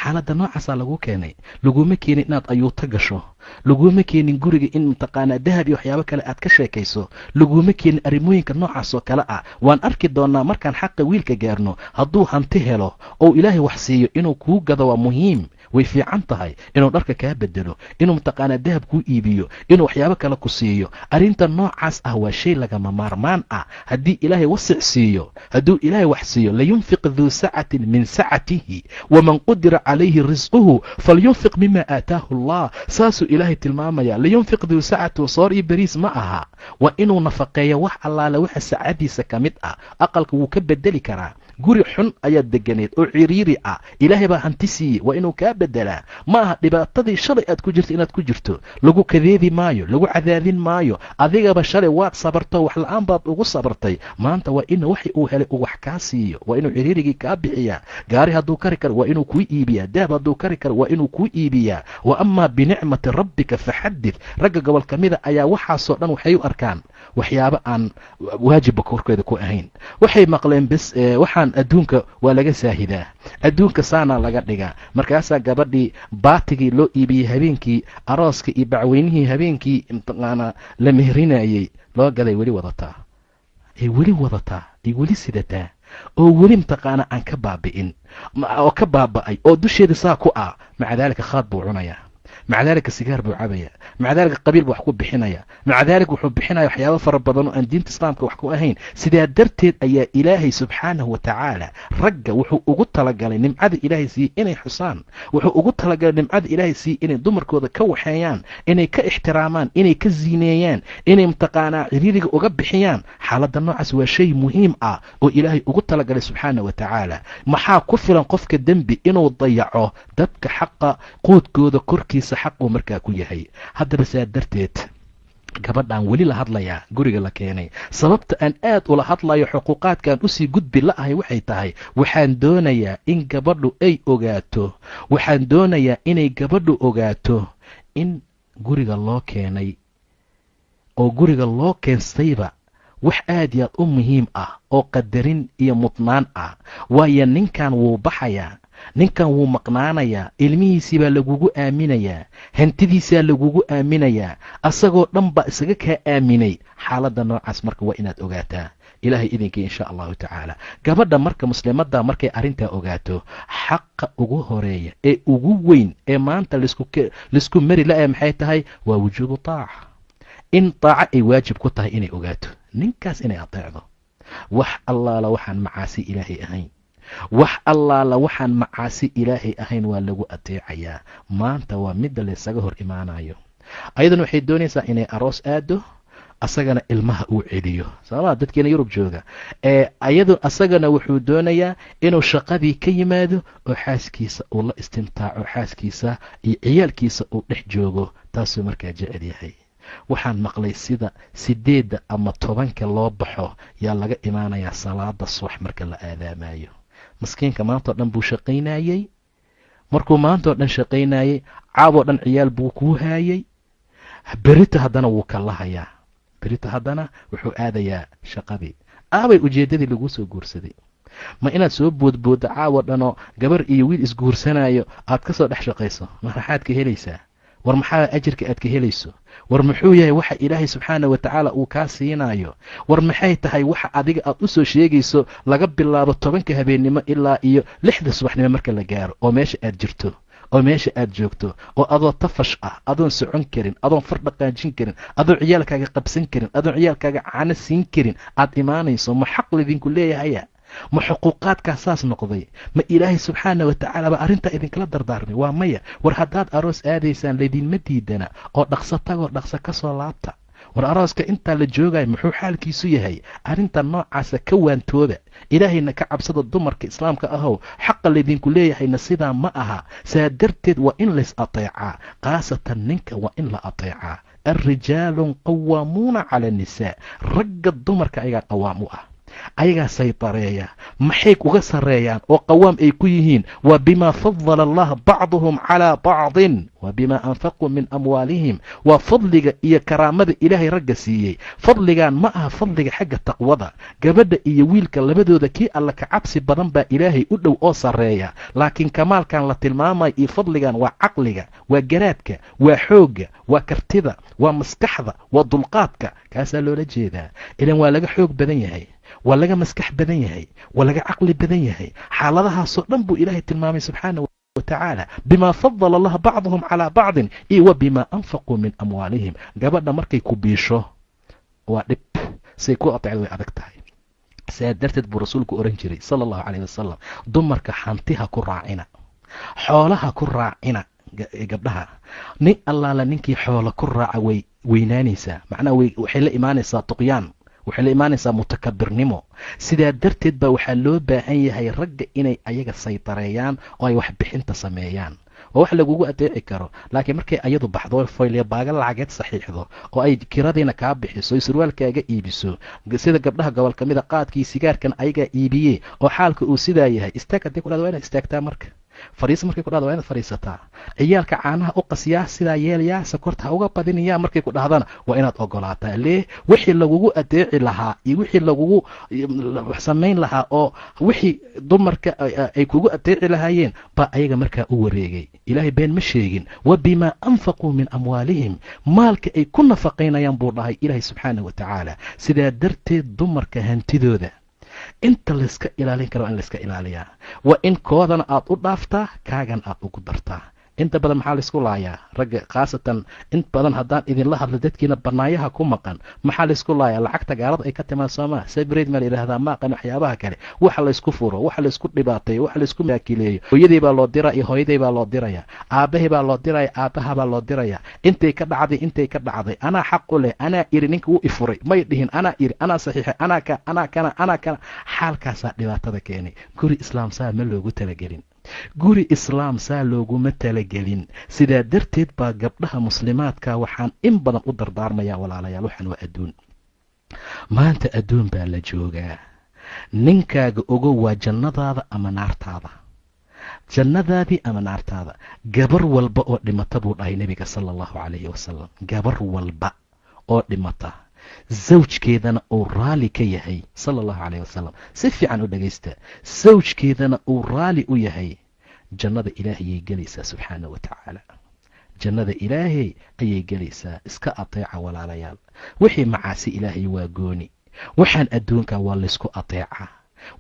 xaaladda noocaasaa lagu keenay. laguma keenin inaad ayuuto gasho, laguma keenin guriga in mataqaanaa dahab iyo waxyaabo kale aad ka sheekayso, laguma keenin arrimooyinka noocaas oo kale ah. waan arki doonaa markaan xaqa wiilka gaarno. hadduu hanti helo oo ilaahay wax siiyo inuu kuu gado waa muhiim, way fiican tahay. inuu dharka kaa bedelo, inuu mataqaanaa dahab kuu iibiyo, inuu waxyaabo kale ku siiyo. arrinta noocaas ah waa shay lagama maarmaan ah. haddii ilaahay wasic siiyo, hadduu ilaahay wax siiyo, layunfiq duu sacatin min sacatihi waman qudira calayhi risquhu falyunfiq mima aataahu allah. saasuu ilaahay tilmaamaya. layunfiq duu sacatin soor iyo beriis ma aha, waa inuu nafaqeeyo wax allaale waxa sacadiisa ka mid ah. aqalka wuu ka bedeli karaa. guri xun ayaad deganeed oo ciriiri ah, ilaahay baa hanti siiyey, waa inuu kaa bedelaa. ma aha dhibaatadii shalay aad ku jirto inaad ku jirto. lagu kadeedi maayo, lagu cadaadin maayo. adigaba shalay waad sabarto, wax la-aan baad ugu sabartay. maanta waa inuu waxi uu helay uu wax kaa siiyo, waa inuu ciriirigii kaa bixiyaa. gaari hadduu kari karo waa inuu kuu iibiyaa, dahab hadduu kari karo waa inuu kuu iibiyaa. wa amaa binicmati rabbika faxadid. ragga gobol ka mida ayaa waxaasoo dhan waxay u arkaan waxyaabo aan waajibba korkeeda ku ahayn. waxay maqleen bes waxaan adduunka waa laga saahidaa, adduunka saanaa laga dhigaa. markaasaa gabadhii baatigii loo iibiyey habeenkii arooska iyo bacweynihii habeenkii mataqaanaa la mehrinayey loo gaday weli wadataa, ay weli wadataa, ay weli sidataa, oo weli mataqaanaa aan ka baabi'in oo ka baaba'ay oo dusheeda saa ku ah. maca daalika khaad buu cunayaa, maca daalika sigaar buu cabaya, maca daalika qabiil buu wax ku bixinaya, maca daalika wuxuu bixinaya waxyaabo fara badan oo aan diinta islaamka wax ku ahayn. sidaa darteed ayaa ilaahay subxaanahu wa tacaala ragga wuxuu ugu talagalay nimcada ilaahay siiyey inay xusaan, wuxuu ugu talagalay nimcada ilaahay siiyey inay dumarkooda ka waxeeyaan, inay ka ixtiraamaan, inay ka ziineeyaan, inay mataqaanaa ciriiriga uga bixiyaan. xaaladda noocaas waa shay muhiim ah oo ilaahay ugu talagalay subxaanahu wa tacaala. maxaa ku filan qofka dembi inuu dayaco dadka xaqa quudkooda korkiisa xaquu markaa ku yahay. haddaba saa darteed gabadhaan weli la hadlayaa guriga la keenay. sababta aan aad ula hadlayo xuquuqaadkaan usii gudbi la-ahay waxay tahay waxaan doonayaa in gabadhu ay ogaato, waxaan doonayaa inay gabadhu ogaato in guriga loo keenay oo guriga loo keensayba wax aad iyo aad u muhiim ah oo qadarin iyo mudnaan ah. waayo ninkan wuu baxayaa, ninkan wuu maqnaanayaa, ilmihiisii baa lagugu aaminayaa, hantidiisaa lagugu aaminayaa, asagoo dhan baa isaga kaa aaminay. xaaladda noocaas marka waa inaad ogaataa ilaahay idinkii insha allahu tacaala. gabadha marka muslimadda markay arrintaa ogaato, xaqa ugu horeeya ee ugu weyn ee maanta laisku mari la-a maxay tahay? waa wujuubu taaca. in taaco ay waajib ku tahay inay ogaato, ninkaas inay ateecdo. wax allaala waxaan macaasi ilaahay ahayn, wax allaala waxaan macaasi ilaahay ahayn waa lagu ateecayaa. maanta waa midda laysaga hor imaanayo. ayadan waxay doonaysaa inay aroos aado, asagana ilmaha uu celiyo. sababaa dadkeena yurub jooga ayadu asagana wuxuu doonayaa inuu shaqadii ka yimaado oo xaaskiisa uu la istimtaaco, xaaskiisa iyo ciyaalkiisa uu dhex joogo. taasuu markaa jecel yahay. waxaan maqlay sida 8 ama 10 loo baxo yaa laga imaanayaa salaada subax marka la aadaamayo. maskiinka maantoo dhan buu shaqaynayey, markuu maantoo dhan shaqaynayey caaboo dhan ciyaal buu kuu haayey. berita haddana wuu ka lahayaa, berita haddana wuxuu aadayaa shaqadii. aabay ujeeddadii laguu soo guursaday. ma inaad soo boodbooddo caawoo dhanoo gabar iyo wiil isguursanayo aad ka soo dhex shaqayso? maxaad ka helaysaa? war maxaa ajirka aad ka helayso, war muxuu yahay waxa ilaahay subxaana wa tacaala uu kaa siinayo, war maxay tahay waxa adiga aad u soo sheegayso laga bilaabo 10 habeennimo ilaa iyo 6 subaxnimo marka la gaaro, oo meesha aad jirto oo meesha aad joogto oo adoo tafash ah, adoon socon karin, adoon far dhaqaajin karin, adoon ciyaalkaaga qabsan karin, adoon ciyaalkaaga caano siin karin aad imaanayso. ma xaq lidinku leeyahaya? ma xuquuqaadkaa saas noqday? ma ilaahay subxaana wa tacaala ba arrintaa idinkala dardaarmay? waa maya. war haddaad aroos aadaysaan laydinma diidana, oo dhaqso tagoo dhaqso ka soo laabta. war arooska intaa la joogayo muxuu xaalkiisu yahay? arrinta noocaasa ka waantooba, ilaahayna ka cabsada dumarka islaamka ahow, xaqa laydinku leeyahayna sidaa ma aha. saa darteed waa in lays ateecaa, khaasatan ninka waa in la ateecaa. alrijaalun qawaamuuna cala annisaa, ragga dumarka ayagaa qawaam u ah, ayagaa saytareeya. maxay uga sarreeyaan oo qawaam ay ku yihiin? wa bimaa fadala allah bacduhum calaa bacdin wa bimaa anfaquu min amwaalihim. waa fadliga iyo karaamada ilaahay ragga siiyey. fadligan ma aha fadliga xagga taqwada, gabadha iyo wiilka labadooda kii alla ka cabsi badan baa ilaahay u dhow oo sarreeya. laakiin kamaalkan la tilmaamayo iyo fadligan waa caqliga, waa garaadka, waa xoogga, waa kartida, waa maskaxda, waa dulqaadka. kaasaa loola jeedaa. ilan waa laga xoog badan yahay, waa laga maskax badan yahay, waa laga caqli badan yahay. xaaladahaasoo dhan buu ilaahay tilmaamay subxaana wa tacaala. bimaa fadala allah bacduhum calaa bacdin iyo wa bimaa anfaquu min amwaalihim. gabadha markay ku biisho waa dhib, say ku ateecda way adag tahay. saa darteed buu rasuulku oran jiray sala allahu calayh wasalam, dumarka hantiha ku raacina, xoolaha ku raacina. gabdhaha nin allaala ninkii xoola ku raaca way weynaanaysaa, macnaha waxay la imaanaysaa tuqyaan, waxay la imaanaysaa mutakabirnimo. sidaa darteed baa waxaa loo baahan yahay ragga inay ayaga saytareeyaan oo ay waxbixinta sameeyaan. waa wax lagugu adeeci karo, laakiin markay ayadu baxdo foyle baaga lacageed saxiixdo oo ay kiradiina kaa bixiso, surwaalkaaga iibiso, sida gabdhaha gobol ka mida qaadkii sigaarkan ayagaa iibiyee oo xaalka uu sidaa yahay, istaag haddii ku dhahdo waa inaad istaagtaa, marka fariis markay ku dhahdo waa inaad fadhiisataa, ciyaalka caanaha u qasyaa, sidaa yeelayaa, sokorta ha uga badinayaa markay ku dhahdana waa inaad ogolaataa. lee wixii lagugu adeeci lahaa iyo wixii lagugu samayn lahaa oo wixii dumarka ay kugu adeeci lahaayeen baa ayaga markaa u wareegay. ilaahay been ma sheegin. wa bimaa anfaquu min amwaalihim, maalka ay ku nafaqaynayaan buu dhahay ilaahay subxaana wa tacaala. sidaa darteed dumarka hantidooda inta layska ilaalin kara waa in layska ilaaliyaa. waa in koodana aad u dhaaftaa, kaagan aad ugu dartaa. inta badan maxaa laysku laayaa ragga, khaasatan in badan haddaan idinla hadlo dadkiina banaayaha ku maqan, maxaa laysku laayaa? lacagta gaalada ay ka timaan soomaa, sabreed maa la yidhahdaa, maaqan waxyaabaha kale, waxa laysku furo, waxa laysku dhibaateeyo, waxa laysku maakileeyo. hooyadii baa loo diraa iyo hooyaday baa loo diraya, aabbahay baa loo diraya, aabbaha baa loo diraya. intay ka dhacday anaa xaq u leh, anaa iri, ninka wuu ifuray may dhihin, anaa iri, anaa saxiixay, anaa kana. xaalkaasaa dhibaatada keenay. guri islaam saa ma loogu talagelin, guri islaam saa looguma talagelin. sidaa darteed baa gabdhaha muslimaadka waxaan in badan u dardaarmayaa walaalayaal, waxaan waa adduun. maanta adduun baa la joogaa. ninkaaga ogow waa jannadaada ama naartaada, jannadaadii ama naartaada. gabar walba oo dhimata buu dhahay nebiga sala allahu calayhi wasalam, gabar walba oo dhimata zawjkeedana uu raali ka yahay sala allahu calayh wasalam. si fiican u dhagaysta, zawjkeedana uu raali u yahay, jannada ilaahayay gelaysaa subxaana wa tacaala. jannada ilaahay ayay gelaysaa. iska ateeca walaalayaal. wixii macaasi ilaahay waa gooni, waxaan adduunka waa laysku ateecaa.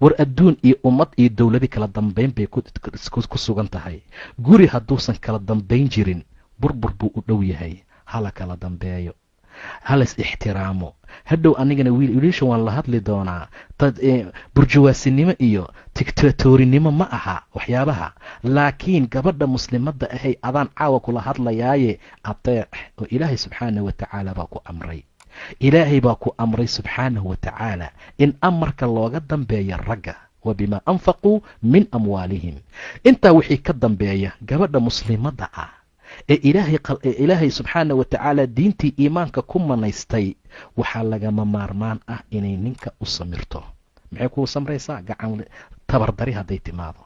war adduun iyo ummad iyo dowladi kala dambayn bay ku sugan tahay. guri hadduusan kala dambayn jirin burbur buu u dhow yahay. hala kala dambeeyo, halays ixtiraamo. hadhow anigana wiilasha waan la hadli doonaa. burjawaasinimo iyo tigtatorinimo ma aha waxyaabaha, laakiin gabadha muslimadda ahay adaan caawa kula hadlayaaye ateec, oo ilaahay subxaanahu wa tacaala baa ku amray. ilaahay baa ku amray subxaanahu wa tacaala in amarka looga dambeeya ragga. wa bimaa anfaquu min amwaalihim. intaa wixii ka dambeeya gabadha muslimadda ah ee ilaahay subxaana wa tacaala diintii iimaanka ku manaystay, waxaa lagama maarmaan ah inay ninka u samirto. maxay kugu samraysaa? gacan tabardari hadday timaado.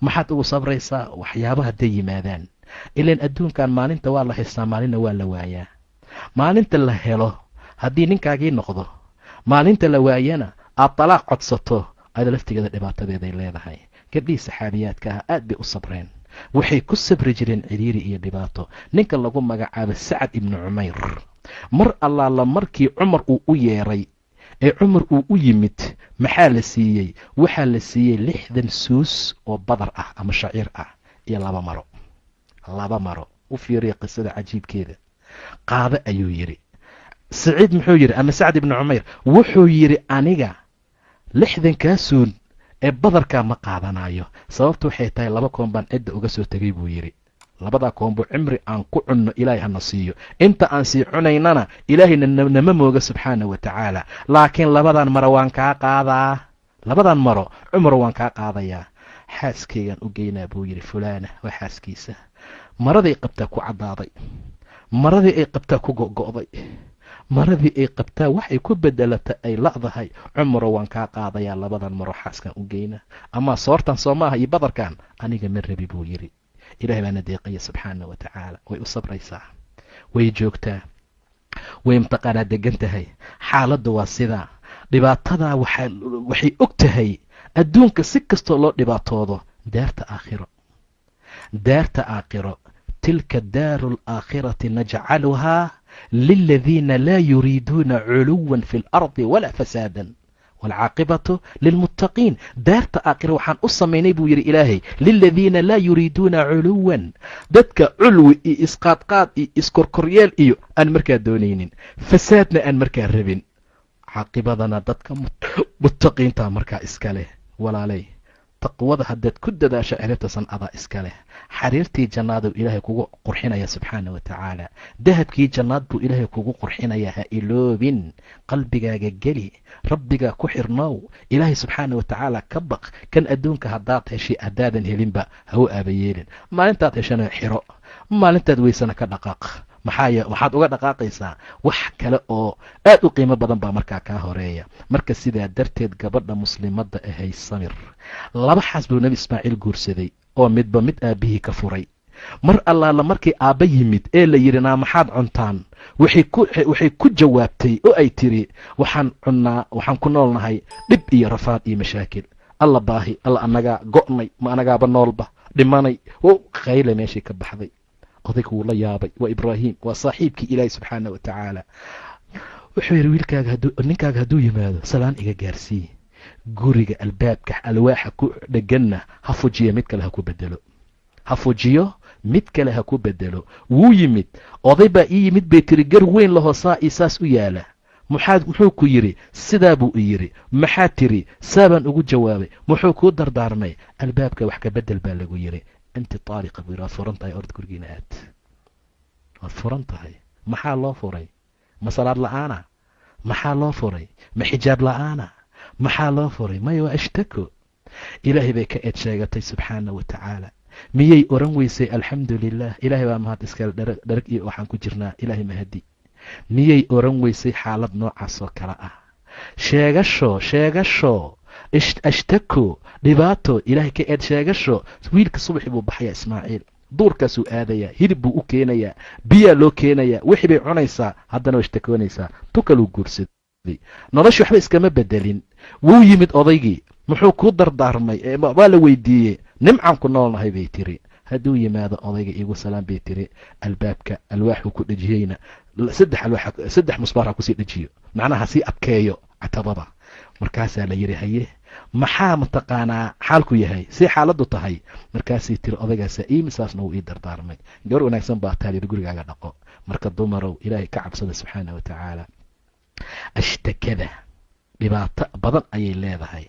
maxaad ugu sabraysaa? waxyaaba hadday yimaadaan. ilaan adduunkan maalinta waa la haystaa, maalinna waa la waayaa. maalinta la helo haddii ninkaagii noqdo, maalinta la waayana aad talaaq codsato, ayada laftigeeda dhibaatadeeday leedahay. gabdhihii saxaabiyaadka ah aad bay u sabreen. waxay ku sabri jireen ciriiri iyo dhibaato. ninka lagu magacaabo Sacad ibnu Cumayr, mar allaala markii Cumar uu u yeeray ee Cumar uu u yimid, maxaa la siiyey? waxaa la siiyey 60 suus oo badar ah ama shaciir ah iyo 2 maro. 2 maro. u fiiriya qisada cajiibkeeda. qaado ayuu yidhi. Saciid muxuu yidhi, ama Sacad ibnu Cumayr wuxuu yidhi, aniga 60 suun ee badarkaa ma qaadanayo. sababtu waxay tahay 2 koon baan cidda uga soo tegay buu yidhi. 2 koonbo cimri aan ku cunno ilaahay hana siiyo. inta aan sii cunaynana ilaahayna nama mooga subxaana wa tacaala. laakiin 2 maro waan kaa qaadaa. 2 maro cumar waan kaa qaadayaa. xaaskaygaan u geynaa buu yidhi. fulaana waa xaaskiisa. maradii qabtaa ku caddaaday. maradii ay qabtaa ku go'go'day. maradii ay qabtaa waxay ku bedelata ay la'dahay. cumaro waan kaa qaadayaa. 2 maro xaaskaan u geynaa. amaa soortan soo maaha iyo badarkan aniga ma rabi buu yidhi. ilahay baana deeqaya subxaana wa tacaala. way u sabraysaa, way joogtaa, way mtaqaanaa degan tahay. xaaladdu waa sidaa. dhibaatadaa waxay og tahay adduunka si kastoo loo dhibaatoodo, daarta aakhiro tilka daaru alaakhirati najcaluhaa liladiina laa yuriiduuna culuwan fi اlardi walaa fasaadan waalcaaqibatu lilmuttaqiin. daarta aakhira waxaan u samaynay buu yidhi ilaahay, liladiina laa yuriiduuna culuwan, dadka culwi iyo isqaadqaad iyo iskorkoryeel iyo aan markaa doonaynin, fasaadna aan markaa rabin. caaqibadana dadka muttaqiinta markaa iska leh. walaalay, taqwada haddaad ku dadaasho ciribtasan adaa iska leh. xariirtii jannaaduu ilaahay kugu qurxinaya subxaana wa tacaala. dahabkii jannaad buu ilaahay kugu qurxinaya. ha iloobin, qalbigaaga geli, rabbigaa ku xirnow, ilaahay subxaana wa tacaala ka baq. kan adduunka haddaad heshay haddaadan helinba ha u aabayeelin. maalintaad heshana xiro, maalintaad weysana ka dhaqaaq. waxaad uga dhaqaaqaysaa wax kale oo aad u qiimo badan baa markaa kaa horeeya. marka sidaa darteed gabadha muslimadda ahay samir. 2 xaas buu nebi ismaaciil guursaday oo midba mid aabbihii ka furay. mar allaala markii aabba yimid ee la yidhi naa maxaad cuntaan, waxay ku jawaabtay oo ay tiri waxaan ku noolnahay dhib iyo rafaad iyo mashaakil. alla baahi, alla anagaa go'nay, ma anagaaba noolba dhimanay. khayle meeshii ka baxday. odaygu wuu la yaabay. waa ibraahim, waa saaxiibkii ilaahi subxaana wa tacaala. wuxuu yidhi ninkaaga hadduu yimaado salaan iga gaarsii. guriga albaabka alwaaxa ku dheganna ha fujiyo mid kale ha ku bedelo. wuu yimid. oday baa ii yimid bay tiri, gar weyn lahoo saa ii saas u yaala. muxuu ku yidhi? sidaa buu i yidhi. maxaa tiri? saabaan ugu jawaabay. muxuu kuu dardaarmay? albaabka wax ka bedel baa lagu yidhi. inti taariqa buu yidhi, waad furan tahay, ord gurigiina aad. waad furan tahay. maxaa loo furay? ma salaad la'aana? maxaa loo furay? ma xijaab la'aana? maxaa loo furay? maya waa ashtako. ilaahay bay ka eed sheegatay subxaana wa tacaala. miyay oran weysay alxamdu lilah, ilaahay baa mahad iskale, dharag iyo waxaan ku jirnaa, ilaahay mahadi. miyay oran weysay xaalad noocaas oo kale ah? sheegasho ashtako, dhibaato, ilaahay ka eed sheegasho. wiilka subaxii buu baxayaa ismaaciil, duurkaasuu aadayaa, hilib buu u keenayaa, biyaa loo keenayaa, wixii bay cunaysaa, haddana waa ishtakoonaysaa. tukaluu guursaday. noloshii waxba iskama bedelin. wuu yimid odaygii. muxuu kuu dardaarmay? waa la weydiiyey. nimcaan ku noolnahay bay tiri. hadduu yimaado odayga iigu salaan bay tiri. albaabka alwaaxuu ku dhejiyeyna 3 musbaar ha kusii dhejiyo, macnaha sii adkeeyo catabada. markaasaa la yidhi haye maxaa mataqaanaa xaalku yahay, see xaaladdu tahay? markaasay tiri odaygaasa iimisaasna wuu ii dardaarmay. gabar wanaagsan baa taa yidhi, gurigaaga dhaqo. marka dumarow ilaahay ka cabsada subxaana wa tacaala. ashtakada dhibaato badan ayay leedahay.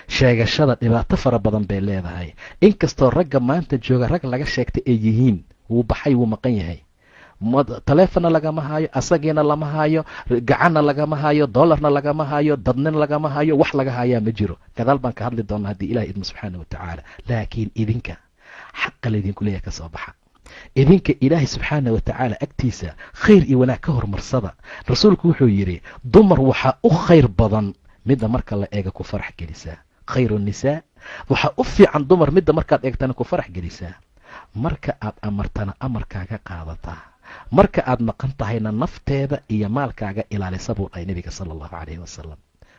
sheegashada dhibaato fara badan bay leedahay. inkastoo ragga maanta jooga rag laga sheegtay ay yihiin, wuu baxay, wuu maqan yahay. taleefonna lagama hayo, asagiina lama hayo, gacanna lagama hayo, dollarna lagama hayo, dadnina lagama hayo. wax laga hayaa ma jiro. gadaal baan ka hadli doonaa haddii ilahay idmo subxaana wa tacaala. laakiin idinka xaqa laydinku leeyahay ka soo baxa. idinka ilaahay subxaana wa tacaala agtiisa khayr iyo wanaag ka hormarsada. rasuulku wuxuu yidhi, dumar waxaa u khayr badan midda marka la eega ku farax gelisaa. khayru nisaa, waxaa u fiican dumar midda markaad eegtana ku farax gelisaa. marka aad amartana amarkaaga qaadataa. marka aad maqan tahayna nafteeda iyo maalkaaga ilaalisa buu dhahay nebiga sala allahu calayhi wasalam.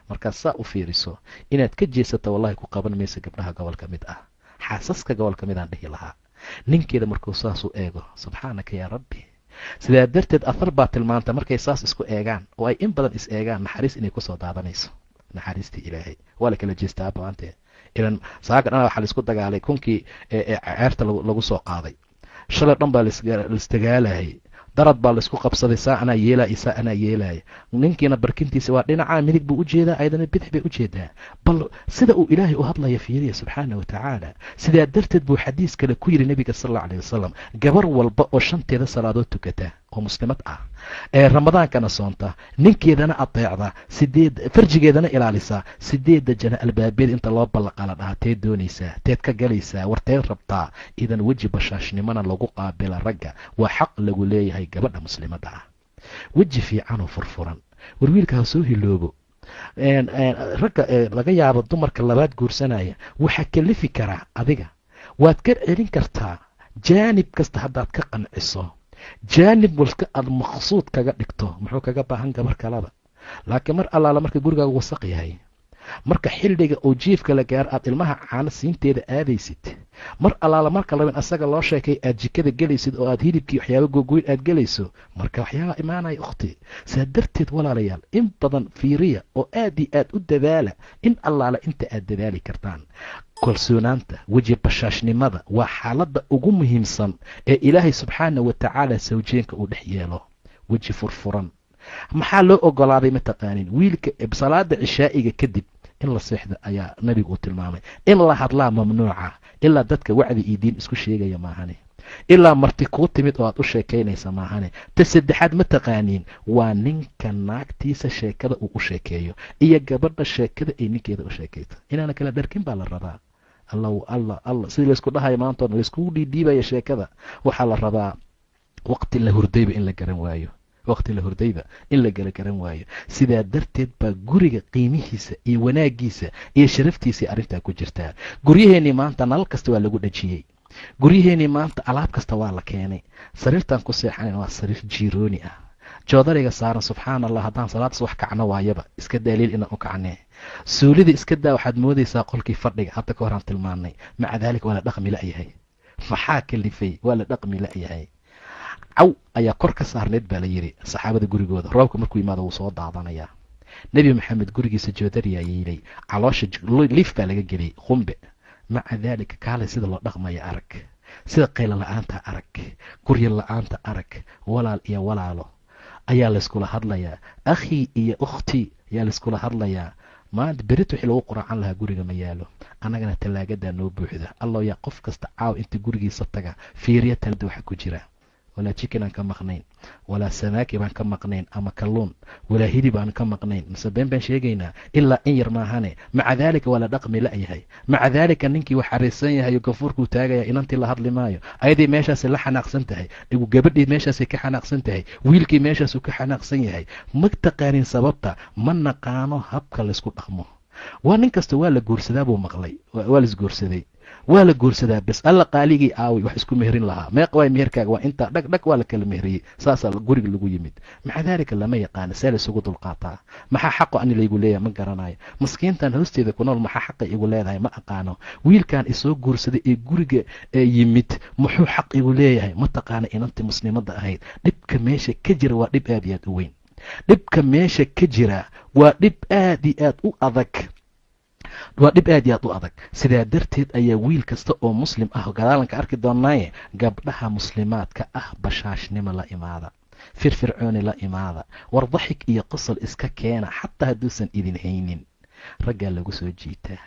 markaad saa u fiiriso inaad ka jeesato wallahi ku qaban mayso gabdhaha gobolka mid ah, xaasaska gobolka midaan dhihi lahaa. ninkeeda markuu saas u eego subxaanaka yaa rabbi. sidaa darteed athar baa tilmaanta markay saas isku eegaan oo ay in badan is eegaan naxariis inay kusoo daadanayso, naxariistii ilaahay. waa la kala jeestaa baante ilan saaga dhana waxaa laisku dagaalay kunkii ceerta lagu soo qaaday, shalay dhan baa laisdagaalayay, darad baa laisku qabsaday, saa anaa yeelaya saa anaa yeelaya. ninkiina barkintiisa waa dhinacaa midig buu ujeedaa, ayadana bidix bay ujeedaa. bal sida uu ilaahay u hadlaya fiiriya subxaana wa tacaala. sidaa darteed buu xadiis kale ku yidhi nebiga sal allau alayh wasalam, gabar walba oo 5 salaadood tukata oo muslimad ah ee ramadaankana soonta, ninkeedana adeecda, farjigeedana ilaalisa, 8 jana albaabeed inta loo ballaqala dhaha teed doonaysaa, teed ka galaysaa, warteed rabtaa, idan weji bashaashnimona lagu qaabila ragga waa xaq lagu leeyahay gabadha muslimadda ah. weji fiicanoo furfuran, war wiilka ha soo hiloobo. ragga laga yaabo dumarka labaad guursanaya waxaa kalifi karaa adiga, waad ka celin kartaa jaanib kasta haddaad ka qanciso, jaanib walka aad maqsuud kaga dhigto. muxuu kaga baahan gabar kalaba? laakiin mar allaala marka gurigaaga wasaq yahay, marka xildhiga oo jiifka la gaaro aad ilmaha caano siinteeda aadaysid, mar allaala marka labin asaga loo sheekay aad jikada gelaysid oo aad hilibkii waxyaaba gogoyn aad gelayso, marka waxyaaba imaanaya ukhti. saa darteed walaalayaal in badan fiiriya oo aad iyo aad u dadaala in allaala inta aad dadaali kartaan. kalsoonaanta, weji bashaashnimada waa xaaladda ugu muhiimsan ee ilaahay subxaana wa tacaala sawjeenka uu dhex yeelo. weji furfuran. maxaa loo ogolaaday mataqaanin? wiilka salaada cishaa'iga kadib in la seexda ayaa nabigu uu tilmaamay. in la hadlaa mamnuuca ilaa dadka wacdi iyo diin isku sheegaya maahane, ilaa marti kuu timid oo aad u sheekaynaysa maahane. ta saddexaad mataqaaniin waa ninka naagtiisa sheekada uu u sheekeeyo iyo gabadha sheekada ay ninkeeda u sheekayto. inaana kala dharkin baa la rabaa. allah sidii laysku dhahayo maantoona layskugu dhiidhiibaya sheekada. waxaa la rabaa waqti la hurdayba in la garan waayo, waqti la hurdayba in la garan waayo. sidaa darteed baa guriga qiimihiisa iyo wanaagiisa iyo sharaftiisai arrintaa ku jirtaa. guryaheennii maanta nalal kasta waa lagu dhajiyey, guryaheennii maanta alaab kasta waa la keenay. sariirtaan ku seexanayn waa sariir jiirooni ah, joodariga saaran subxaana allah, haddaan salaadaas wax kacno waayaba iska daaliil inaan u kacnee. suulida iska daa waxaad moodaysaa qolkii fadhiga, hadda ka horaan tilmaannay. maca daalika waa la dhaqmi la'yahay. maxaa kalifay? waa la dhaqmi la'yahay. caw ayaa kor ka saarneed baa la yidhi saxaabada gurigooda. roobka markuu yimaado wuu soo daadanayaa. nebi maxamed gurigiisa joodariyaa yeelay, caloosha liif baa laga geliyey qumbe. maca daalika kaalay sida loo dhaqmaya arag, sida qaylo la-aanta arag, gurya la-aanta arag, walaal iyo walaalo ayaa layskula hadlayaa, akhii iyo ukhti ayaa layskula hadlayaa. maanta berit wixii lagu quraacan lahaa guriga ma yaalo, annagana tallaagadaa noo buuxda. allow yaa qof kasta caaw inta gurigiisa taga fiiriya talada waxa ku jira. walaa jikin aan ka maqnayn, walaa samaaki baan ka maqnayn ama kalluun, walaa hilib aan ka maqnayn. mise been baan sheegaynaa ilaa in yar maahane. maca daalika waa la dhaqmi la'yahay. maca daalika ninkii wax xariisan yahay oo gafuurkuu taagaya, inantii la hadli maayo. ayadii meeshaasi la xanaaqsan tahay, gabadhii meeshaasay ka xanaaqsan tahay, wiilkii meeshaasuu ka xanaaqsan yahay. ma taqaanin sababta, ma naqaano habka laysku dhaqmo. waa nin kasta waa la guursadaa buu maqlay, waa laisguursaday, waa la guursadaa bes. alla qaaligii aawi wax isku meherin lahaa, meeq waay meherkaaga? waa intaa dhag waa la kala meheriyey, saasaa guriga lagu yimid. maca daalika lama yaqaano see laysugu dulqaataa. maxaa xaqo ani laygu leeyahay ma garanayo. maskiintan hoosteeda ku nool maxaa xaqa igu leedahay ma aqaano. wiilkan isoo guursaday ee guriga yimid muxuu xaq igu leeyahay ma taqaana. inantii muslimadda ahayd, dhibka meesha ka jira waa dhib aad iyo aad u weyn. dhibka meesha ka jira waa dhib aad iyo aad u adag, waa dhib aad iyo aad u adag. sidaa darteed ayaa wiil kasta oo muslim ah gadaalanka arki doonaaye, gabdhaha muslimaadka ah bashaashnimo la imaada, firfircooni la imaada, war daxig iyo qosol iska keena xataa hadduusan idin haynin. raggaa lagu soo jiitaa.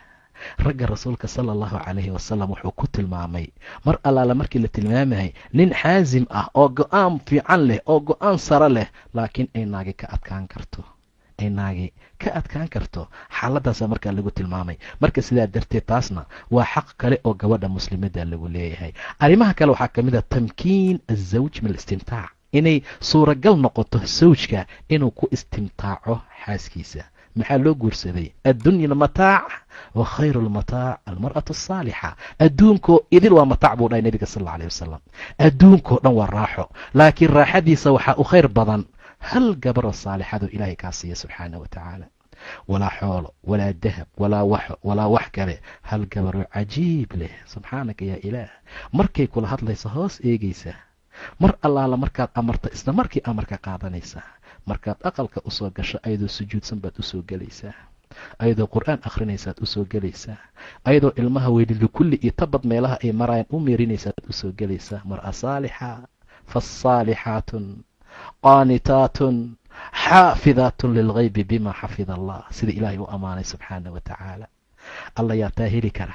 ragga rasuulka sala allahu calayhi wasalam wuxuu ku tilmaamay mar allaala markii la tilmaamahay nin xaasim ah oo go-aan fiican leh oo go-aan sare leh, laakiin ay naagi ka adkaan karto, ay naagi ka adkaan karto. xaaladaasa markaa lagu tilmaamay. marka sidaa darteed taasna waa xaq kale oo gabadha muslimadda lagu leeyahay. arrimaha kale waxaa ka mid a tamkiin azawj min alistimtaac, inay suuragal noqoto sawjka inuu ku istimtaaco xaaskiisa. maxaa loo guursaday? addunya mataac wa khayru lmataac almar'atu asaalixa. adduunkoo idil waa mataac buu dhahay nabiga sal alla alayh wasalam. adduunkoo dhan waa raaxo, laakiin raaxadiisa waxaa u khayr badan hal gabaroo saalixadoo ilaahay kaa siiya subxaana wa tacaala. walaa xoolo walaa dahab walaa wax kale, hal gabaroo cajiib leh. subxaanaka yaa ilaah. markay kula hadlaysa hoos eegaysaa, mar allaala markaad amarta isla markii amarka qaadanaysaa. markaad aqalka usoo gasho ayadoo sujuudsan baad usoo gelaysaa, ayadoo qur'aan akhrinaysaad usoo gelaysaa, ayadoo ilmaha weylilikulli iyo tabad meelaha ay marayaan u meerinaysaad usoo gelaysaa. mar'a saalixa faasaalixaatun qaanitaatun xaafidaatun lilgaybi bima xafida allah, sida ilaahay u ammaanay subxaana wa tacaala. alla yaa taa heli kara?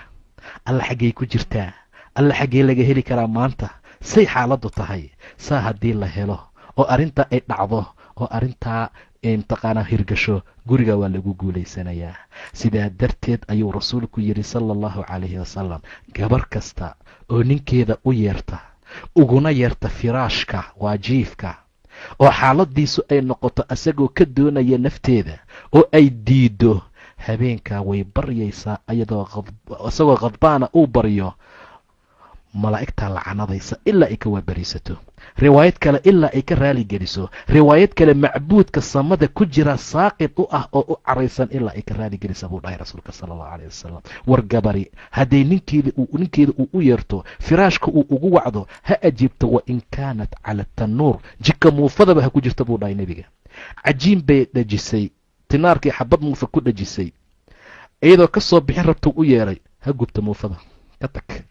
alla xaggay ku jirtaa? alla xaggee laga heli karaa maanta? say xaaladdu tahay? saa haddii la helo oo arrintaa ay dhacdo oo arrintaa mataqaanaa hirgasho, guriga waa lagu guulaysanayaa. sidaa darteed ayuu rasuulku yidhi sala allahu calayhi wasalam, gabar kasta oo ninkeeda u yeerta, uguna yeerta firaashka waa jiifka, oo xaaladiisu ay noqoto asagoo ka doonaya nafteeda oo ay diido, habeenkaa way baryaysaa isagoo khadbaana uu baryo, malaa'igtaa lacanadaysa ilaa ay ka waabariisato. riwaayad kale ilaa ay ka raali geliso. riwaayad kale macbuudka samada ku jira saaqid u ah oo u caraysan ilaa ay ka raali gelisa buu dhahay rasuulka sala allahu calayh wasalam. war gabari hadday ninkeeda uu u yeerto, firaashka uu ugu wacdo, ha ajiibto wa in kaanat cala tanuur, jika muufadaba ha ku jirta buu dhahay nebiga. cajiin bay dhajisay, tinaarkii xabad muufa ku dhajisay, iyadoo ka soo bixin rabtuu u yeeray, ha gubta muufada, ka tag,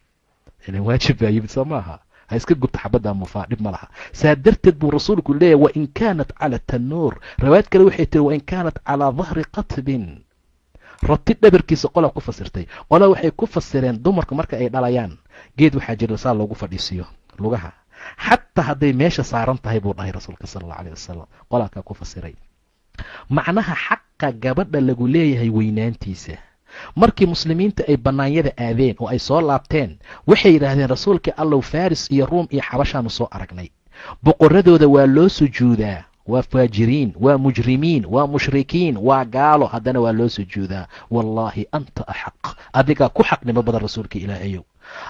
ilan waajib baa yimid soo maaha, ha iska gubta xabaddaa muufaa, dhib ma laha. saa darteed buu rasuulku leeyahy wa in kaanat cala tanuur. riwaayad kale waxay tiri wa in kaanat calaa dahri qatbin, rati dhabarkiisa qolaa ku fasirtay. qolaa waxay ku fasireen dumarka marka ay dhalayaan geed waxaa jira saa loogu fadhiisiyo lugaha, xataa hadday meesha saaran tahay buu dhahay rasuulka sala allahu calayh wasalam. qolaa kaa ku fasiray macnaha xaqa gabadha lagu leeyahay weynaantiisa. markii muslimiinta ay bannaanyada aadeen oo ay soo laabteen, waxay yidhaahdeen rasuulka allow faris iyo ruum iyo xabashaanu soo aragnay, boqoradooda waa loo sujuudaa, waa faajiriin, waa mujrimiin, waa mushrikiin, waa gaalo, haddana waa loo sujuudaa. wallaahi anta axaq, adigaa ku xaqnimo badan rasuulka ilaahayow,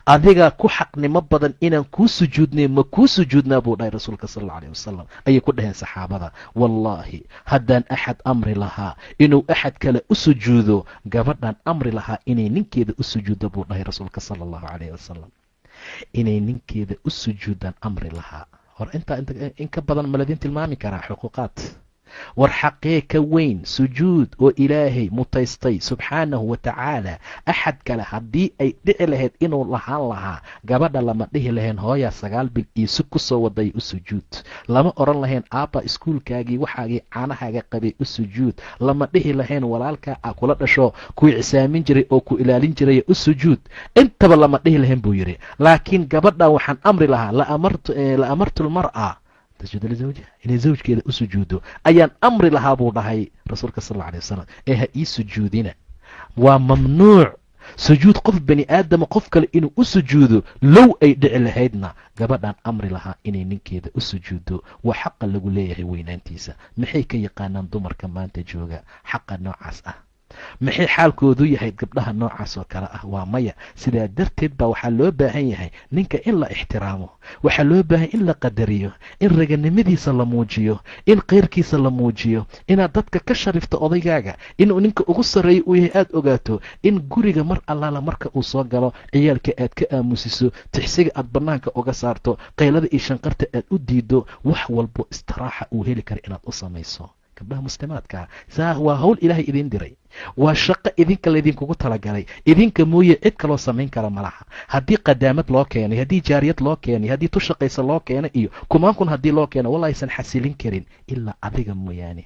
adigaa ku xaqnimo badan inaan kuu sujuudnay, ma kuu sujuudnaa buu dhahay rasuulka sal alla alayh wasalam. ayay ku dhaheen saxaabada, wallaahi haddaan axad amri lahaa inuu axad kale u sujuudo, gabadhaan amri lahaa inay ninkeeda u sujuuddo buu dhahay rasuulka sala allahu calayh wasalam. inay ninkeeda u sujuudaan amri lahaa. hor intaa in ka badan ma ladin tilmaami karaa xuquuqaad? war xaqee ka weyn sujuud oo ilaahay mutaystay subxaanahu wa tacaala. axad kale haddii ay dhici lahayd inuu lahaan lahaa, gabadha lama dhihi lahayn hooyaa 9 bil iisu ku soo waday u sujuud, lama oran lahayn aabba iskuulkaagii waxaagii caanahaaga qabay u sujuud, lama dhihi lahayn walaalkaa a kula dhasho kuu cisaamin jiray oo ku ilaalin jiray u sujuud, intaba lama dhihi lahayn buu yidhi. laakiin gabadhan waxaan amri lahaa, la amartu lmar'a tasjuuda lizawjiha, inay zawjkeeda u sujuudo ayaan amri lahaa buu dhahay rasuulka sal alla alay wasalam. ee ha ii sujuudina, waa mamnuuc sujuud qof bani aadama qof kale inuu u sujuudo. low ay dhici lahaydna gabadhaan amri lahaa inay ninkeeda u sujuudo. waa xaqa lagu leeyahay weynaantiisa. maxay ka yaqaanaan dumarka maanta jooga xaqa noocaas ah? maxay xaalkoodu yahay gabdhaha noocaas oo kale ah? waa maya. sidaa darteed baa waxaa loo baahan yahay ninka in la ixtiraamo, waxaa loo baahan in la qadariyo, in raganimadiisa la muujiyo, in keyrkiisa la muujiyo, inaad dadka ka sharifto odaygaaga, inuu ninka ugu sarreeya uu yahay aada ogaato, in guriga mar allaala marka uu soo galo ciyaalka aad ka aamusiso, tixsiga aad bannaanka uga saarto, qaylada iyo shanqarta aad u diido, wax walbo istiraaxa uu heli kara inaad u samayso. gabdhaha muslimaadka saa waa hawl ilaahay idin diray, waa shaqo idinka laydinkugu talagalay, idinka mooye cid kaloo samayn kara malaha. haddii qadaamad loo keenay, haddii jaariyad loo keenay, haddii tu shaqaysa loo keenay iyo kumaankun haddii loo keeno, wallahi aysan xasilin karin ilaa adiga mooyaane,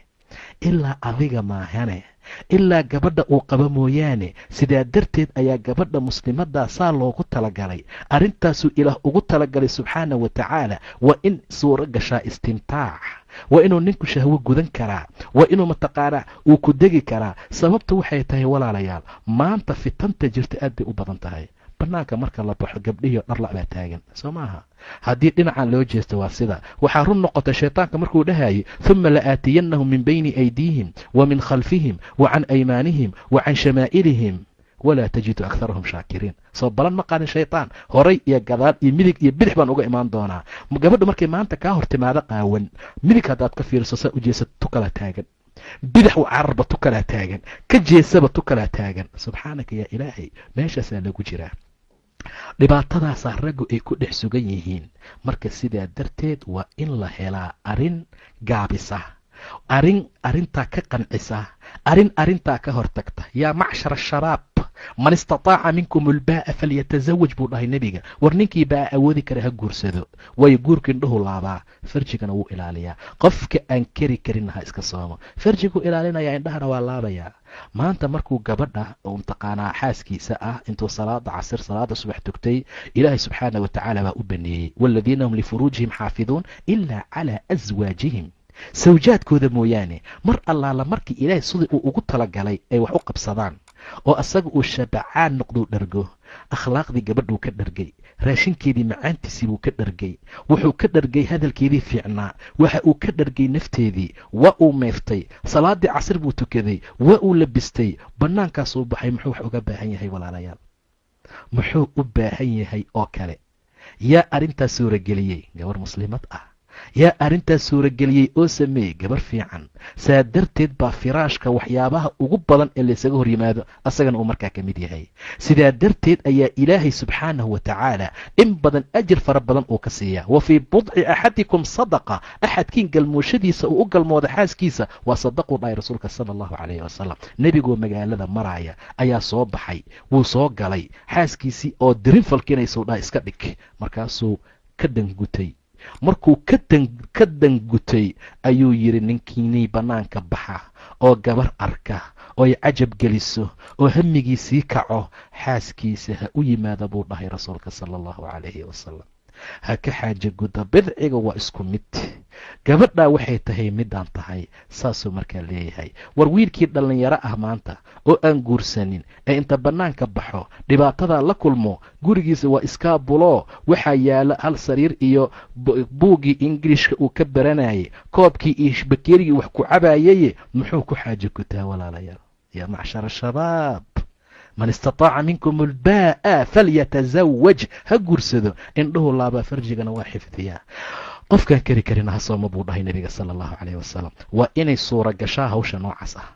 ilaa adiga maahane, ilaa gabadha uu qabo mooyaane. sidaa darteed ayaa gabadha muslimaddaa saa loogu talagalay, arrintaasuu ilaah ugu talagalay subxaana wa tacaala. waa in suuro gashaa istimtaac, waa inuu ninku shahwo gudan karaa, waa inuu mataqaanaa uu ku degi karaa. sababtu waxay tahay walaalayaal, maanta fitanta jirta aad bay u badan tahay. bannaanka marka la baxo gabdhihiio dharla baa taagan soo maaha. haddii dhinacan loo jeesto waa sida waxaa run noqota shaytaanka markuu dhahayay uma la'aatiyannahum min bayni aydiihim wa min khalfihim wa can aymaanihim wa can shamaa'ilihim walaa tajidu akarahum shaakiriin. soo balan ma qaadin shaytaan, horay iyo gadaal iyo midig iyo bidix baan uga imaan doonaa. gabadha markay maanta kaa hor timaado qaawan, midig haddaad ka fiiriso saa u jeesad tu kala taagan, bidix u cararba tu kalaa taagan, ka jeesaba tu kalaa taagan. subxaanaka yaa ilaahay, meeshaasaa lagu jiraa. dhibaatadaasaa raggu ay ku dhex sugan yihiin. marka sidaa darteed waa in la helaa arrin gaabisa, arrintaa ka qancisa, arrintaa ka hortagta. yaa macshar ashabaab man istataaca minkum ulbaa'a falyatazawaj buu dhahay nebiga. war ninkii baa awoodi kara ha guursado, waayo guurka indhuhu laabaa, farjigana wuu ilaaliyaa. qofka aan keri karinna ha iska soomo, farjiguu ilaalinayaa, indhahana waa laabayaa. maanta markuu gabadha oo mtaqaanaa xaaskiisa ah intuu salaada casir salaada subax tugtay, ilaahay subxaana wa tacaala baa u baneeyey waaladiina hum lifuruujihim xaafiduun ilaa calaa aswaajihim, sawjaadkooda mooyaane. mar allaala markii ilaahay sidii uu ugu talagalay ay wax u qabsadaan oo asaga uu shabacaan noqduu dhargo, akhlaaqdii gabadhuu ka dhargay, raashinkeedii macaantiisii buu ka dhargay, wuxuu ka dhargay hadalkeedii fiicnaa, waxa uu ka dhargay nafteedii, waa uu meeftay, salaadii casir buu tukaday, waa uu labistay, bannaankaasuu baxay. muxuu wax uga baahan yahay walaalayaal? muxuu u baahan yahay oo kale? yaa arrintaas suurageliyey? gabar muslimad ah. yaa arrintaas suurageliyey oo sameeyey? gabar fiican. saa darteed baa firaashka waxyaabaha ugu badan ee laysaga hor yimaado asagana uu markaa ka mid yahay. sidaa darteed ayaa ilaahay subxaanahu wa tacaala in badan ajir fara badan uu ka siiyaa. wa fii budci axadikum sadaqa, axadkiin galmooshadiisa uu u galmooda xaaskiisa waa sadaquu dhahay rasuulka sala allahu calayhi wasalam. nebigoo magaalada maraaya ayaa soo baxay, wuu soo galay, xaaskiisii oo dirin falkinaysuu dhaha iska dhig. markaasuu ka dangutay. markuu ka dangutay ayuu yidhi ninkiinii bannaanka baxa oo gabar arka oo ay cajab geliso oo hamigii sii kaco, xaaskiisa ha u yimaada buu dhahay rasuulka sala allahu calayhi wasalam. ha ka xaaja guda, bidciga waa isku mid. gabadhaa waxay tahay midaan tahay, saasuu markaa leeyahay. war wiilkii dhallinyaro ah maanta oo aan guursanin ee inta bannaanka baxo dhibaatadaa la kulmo, gurigiisa waa iskaabulo, waxaa yaala hal sariir iyo buuggii ingiliishka uu ka baranayay, koobkii iyo bakeerigii wax ku cabaayay, muxuu ku xaaja gutaa walaalayaal? yaa macshar ashabaab man istataaca minkum ulbaa'a falyatazawaj, ha guursado, indhuhu laabaa, farjigana waa xifdiyaa. qofkaan keri karina ha sooma buu dhahay nebiga sala allahu calayhi wasalam. waa inay suura gashaa hawsha noocaas ah.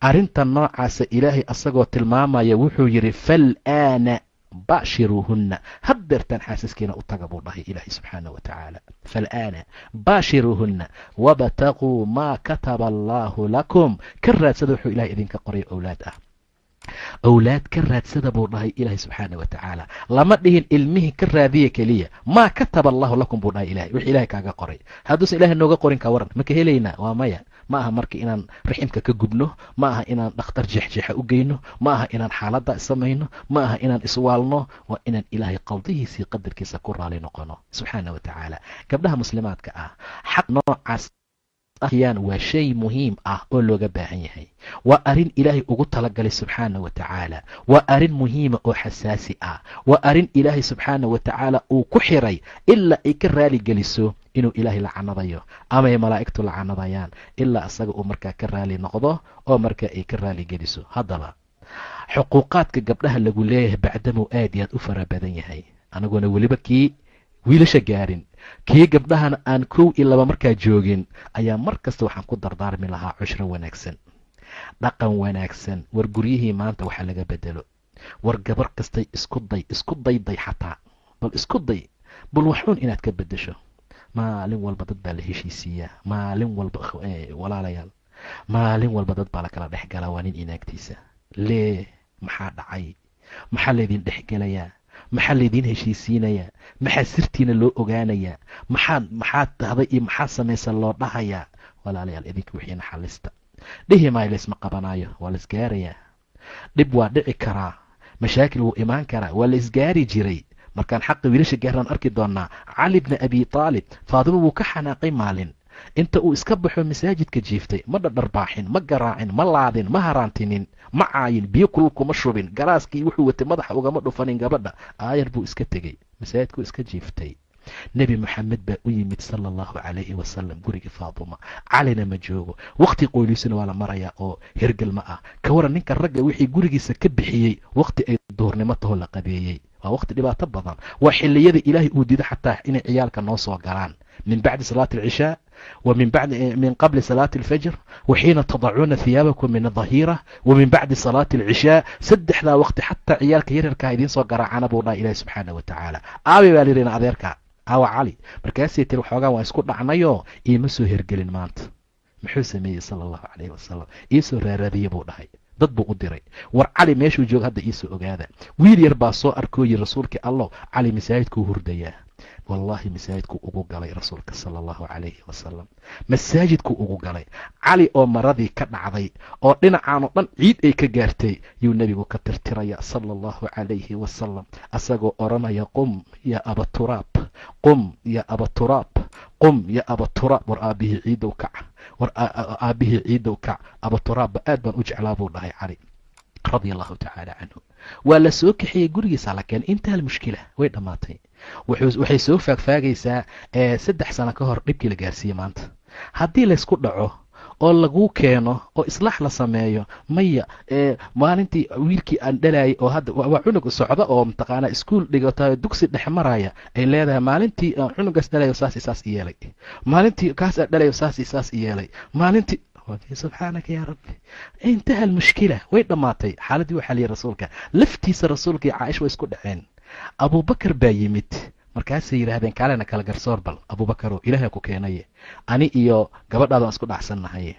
arrinta noocaasa ilaahay asagoo tilmaamaya wuxuu yidhi fal'aana baashiruuhunna, haddeertaan xaasaskiina u taga buu dhahay ilaahay subxaana wa tacaala. fal'aana baashiruuhunna wabtaquu maa kataba allaahu lakum, ka raadsada wuxuu ilahay idinka qoray owlaad ah. awlaad ka raadsada buu dhahay ilaahay subxaana wa tacaala. lama dhihin ilmihii ka raadiya keliya, maa kataba allahu lakum buu dhahay ilahay, wixii ilahay kaaga qoray. hadduusan ilahay nooga qorin ka waran, maka helaynaa? waa maya. ma aha marka inaan raximka ka gubno, ma aha inaan dhakhtar jeexjeexa u geyno, ma aha inaan xaaladda samayno, ma aha inaan iswaalno, waa inaan ilaahay qaldihiisii qadarkiisa ku raali noqono subxaana wa tacaala. gabdhaha muslimaadka ah, xaq noocaas ahyaan waa shay muhiim ah oo looga baahan yahay. waa arrin ilaahay ugu talagalay subxaana wa tacaala. waa arrin muhiima oo xasaasi ah. waa arrin ilaahay subxaana wa tacaala uu ku xiray ilaa ay ka raali geliso inuu ilaahay lacanadayo ama ay malaa'igtu lacanadayaan, ilaa asaga uu markaa ka raali noqdo oo markaa ay ka raali geliso. haddaba xuquuqaadka gabdhaha lagu leeyahay bacdamuu aad iyo aad u fara badan yahay, anaguna weliba kii wiilasha gaarin, kii gabdhahana aan 1 iyo 2 markaa joogin, ayaa mar kasta waxaan ku dardaarmi lahaa cushro wanaagsan, dhaqan wanaagsan. war guryihii maanta waxaa laga bedelo. war gabar kastay isku dayday xataa, bal isku day, bal waxuun inaad ka bedesho. maalin walba dad baa la heshiisiiyaa, maalin walba walaalayaal, maalin walba dad baa la kala dhex galaa, waa nin inaagtiisa. lee maxaa dhacay? maxaa laydin dhexgelayaa? maxaa laydiin heshiisiinayaa? maxaa sirtiina loo ogaanayaa? maxaad tahday iyo maxaa samaysan loo dhahayaa? walaalayaal, idinka wixiina xalista. dhihi maayo laysma qabanaayo, waa la isgaarayaa. dhib waa dhici karaa, mashaakil wuu imaan karaa, waa la isgaari jiray. markaan xaqa wiilasha gaaraan arki doonaa. cali bni abi taalib faadimo wuu ka xanaaqay maalin, inta uu iska baxo masaajidka jiiftay, ma dhadharbaaxin, ma garaacin, ma laadin, ma haraantinin, ma caayin, biyo kulul kuma shubin, galaaskii wuxuu watay madaxa ugama dhufanin gabadha. aayar buu iska tegey, masaajidkuu iska jiiftay. nebi moxamed baa u yimid sala allahu calayhi wasalam guriga faaduma. calina ma joogo, waqti qoyliisuna waa la marayaa oo hergelma ah. ka waran ninka ragga wixii gurigiisa ka bixiyey waqti ay duhurnimo taho la qabeeyey. waa waqti dhibaato badan. waa xilliyada ilaahay uu diido xataa inay ciyaalka noo soo galaan min bacdi salaati alcishaa من قبل صلاة الفجر وحين تضعون ثيابكم من الظهيرة ومن بعد صلاة العشاء سدح ذا وقت حتى عيالك يرركا يدين سو قرعانا بو الله إله سبحانه وتعالى آبي باليرين أذيركا أو علي markaasay tiri waxoogaa waan isku dhacnayo iima soo hergelin maanta muxuu sameeyey sala allahu calayhi wasalam iisoo raaraadiye buu dhahay dad buu u diray war cali meeshuu jooga hadda iisoo ogaada wiil yar baa soo arkooyi rasuulkii allow cali masaajidkuu hurdayaa wallaahi masaajidkuu ugu galay rasuulka sala allahu calayhi wasalam masaajidkuu ugu galay cali oo maradii ka dhacday oo dhinacaanoo dhan ciid ay ka gaartay yuu nebigu ka tirtiraya sala allahu calayhi wasalam asagoo odhanaya qum ya abaturaab qum ya abaturaab qum ya abaturaab war aabbihii ciidow kac war aabbihii ciidow kac abaturaabba aad baan u jeclaa buu dhahay cali radia allahu tacaala canhu waa la soo kaxiyey gurigiisa la keenay intaa mushkila way dhammaatay waxay soo faagfaagaysaa 3 sano ka hor dhibkii la gaarsiiyey maanta haddii laysku dhaco oo lagu keeno oo islaax la sameeyo maya maalintii wiilkii aan dhalayay oo hadda waa cunug socda oo mataqaanaa iskuul dhigata dugsi dhex maraya ay leedahay maalintii cunugaas dhalayo saas yeelay maalintii kaas dhalayo saas yeelay maalintii subxaanaka yaa rabbi intaha almushkila way dhammaatay xaaladii waxaa liyi rasuulka laftiisa rasuulka iyo caaisha way isku dhaceen abubakar baa yimid markaasay yidhaahdeen kaalena kala garsoor bal abubakarow ilaaha ku keenaye ani iyo gabadhaadaan isku dhacsannahay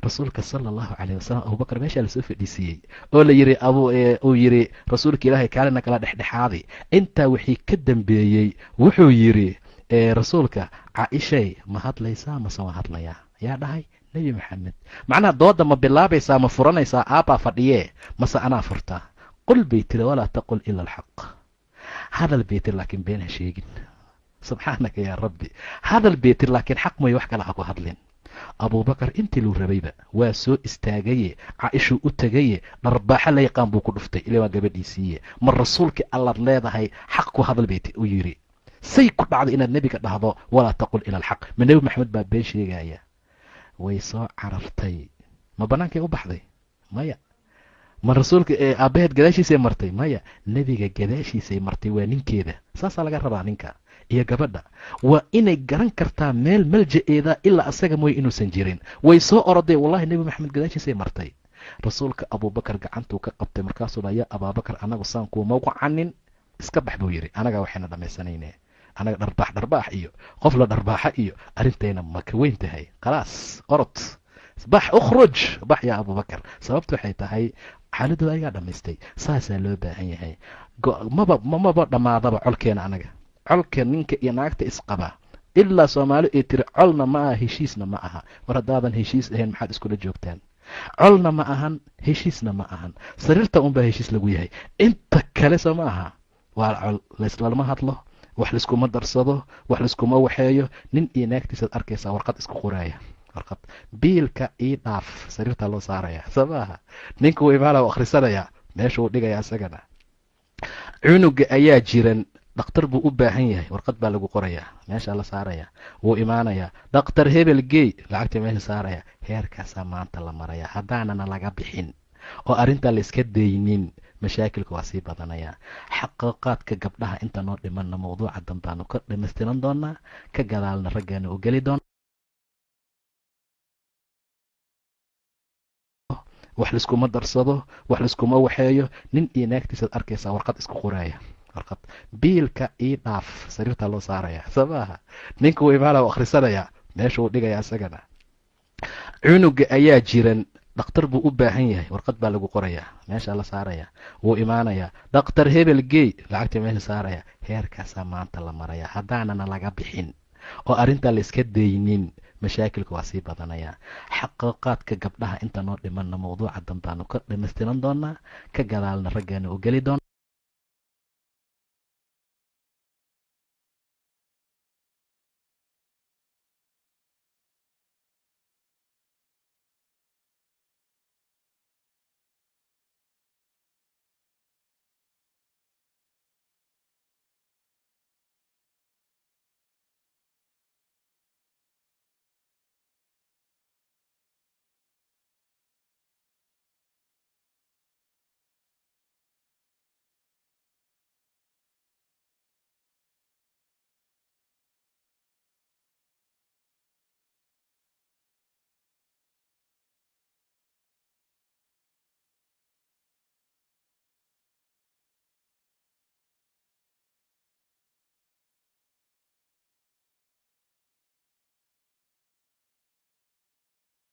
rasuulka sala allahu calayh wasalam abubakar meeshaa lasoo fadhiisiiyey oo la yidhi uu yidhi rasuulka ilaahay kaalena kala dhexdhexaaday intaa wixii ka dambeeyey wuxuu yidhi rasuulka caaishay ma hadlaysaa mase ma hadlayaa yaa dhahay nebi maxamed macnaha dooda ma bilaabaysaa ma furanaysaa aabbaa fadhiyee mase anaa furtaa qul bay tiri walaa taqul ila alxaq hadal bay tiri laakiin been ha sheegin subxaanaka yaa rabbi hadal bay tiri laakiin xaq may wax kale ha ku hadlin abubakar intii luu rabayba waa soo istaagaye caaishuu u tegaye dharbaaxa la yaqaan buu ku dhuftay ilaa waa gabadhiisiiye ma rasuulkii allaad leedahay xaq ku hadal bay u yidhi say ku dhacday inaad nebiga dhahdo walaa taqul ila alxaq ma nebi maxamed baa been sheegaya way soo carartay ma bannaankay u baxday maya ma rasuulka aabbaheed gadaashiisay martay maya nebiga gadaashiisay martay waa ninkeeda saasaa laga rabaa ninka iyo gabadha waa inay garan kartaa meel malja-eeda ilaa asaga mooye inuusan jirin way soo oroday wallahi nebi maxamed gadaashiisay martay rasuulka abubakar gacantuu ka qabtay markaasuu dha yaa abaabakar anagu saan kuuma wacanin iska bax buu yidhi anagaa waxayna dhammaysanayne anaga dharbaax iyo qof la dharbaaxa iyo arrintayna ma ka weyn tahay khalaas orod bax ukhruj bax yaa abubakar sababtu waxay tahay xaaladooda ayaa dhammaystay saasaa loo baahan yahay maba dhammaadaba colkeena anaga colka ninka iyo naagta isqaba ilaa soomaali ay tiri colna ma aha heshiisna ma aha war haddaadan heshiis ahayn maxaad iskula joogtaan colna ma ahan heshiisna ma ahan sariirta unbaa heshiis lagu yahay inta kale soo ma aha waa col lalama hadlo wax laiskuma darsado wax laiskuma waxeeyo nin iyo naagtiisaad arkaysaa warqad isku qoraaya warqad biilka ii dhaaf sariirtaa loo saaraya soo maaha ninka wuu imaana u akhrisanaya meesha uu dhigaya isagana cunuga ayaa jiran dhakhtar buu u baahan yahay warqad baa lagu qorayaa meeshaa la saaraya wuu imaanayaa dhakhtar hebel gey lacagta meesha saaraya heerkaasaa maanta la maraya haddaanana laga bixin oo arrintaa la iska daynin mashaakilka waa sii badanayaa xaqiiqaadka gabdhaha inta noo dhimanna mawduuca dambaanu ka dhamaystiran doonaa ka gadaalna raggaana u geli doona wax laiskuma darsado wax laiskuma waxeeyo nin iyo naagtiisaad arkaysaa warqad isku qoraaya warqad biilka ii dhaaf sariirtaa loo saaraya soo maaha ninka wuu imaana u akhrisanaya meesha uu dhigaya isagana cunuga ayaa jiran dhakhtar buu u baahan yahay warqad baa lagu qorayaa meeshaa la saaraya wuu imaanayaa dhakhtar hebel gey lacagta meesha saaraya heerkaasaa maanta la maraya haddaanana laga bixin oo arrintaa la iska daynin mashaakilka waa sii badanayaa xaqiiqaadka gabdhaha inta noo dhimanna mawduuca dambaanu ka dhamaystiran doonaa ka gadaalna raggaana u geli doona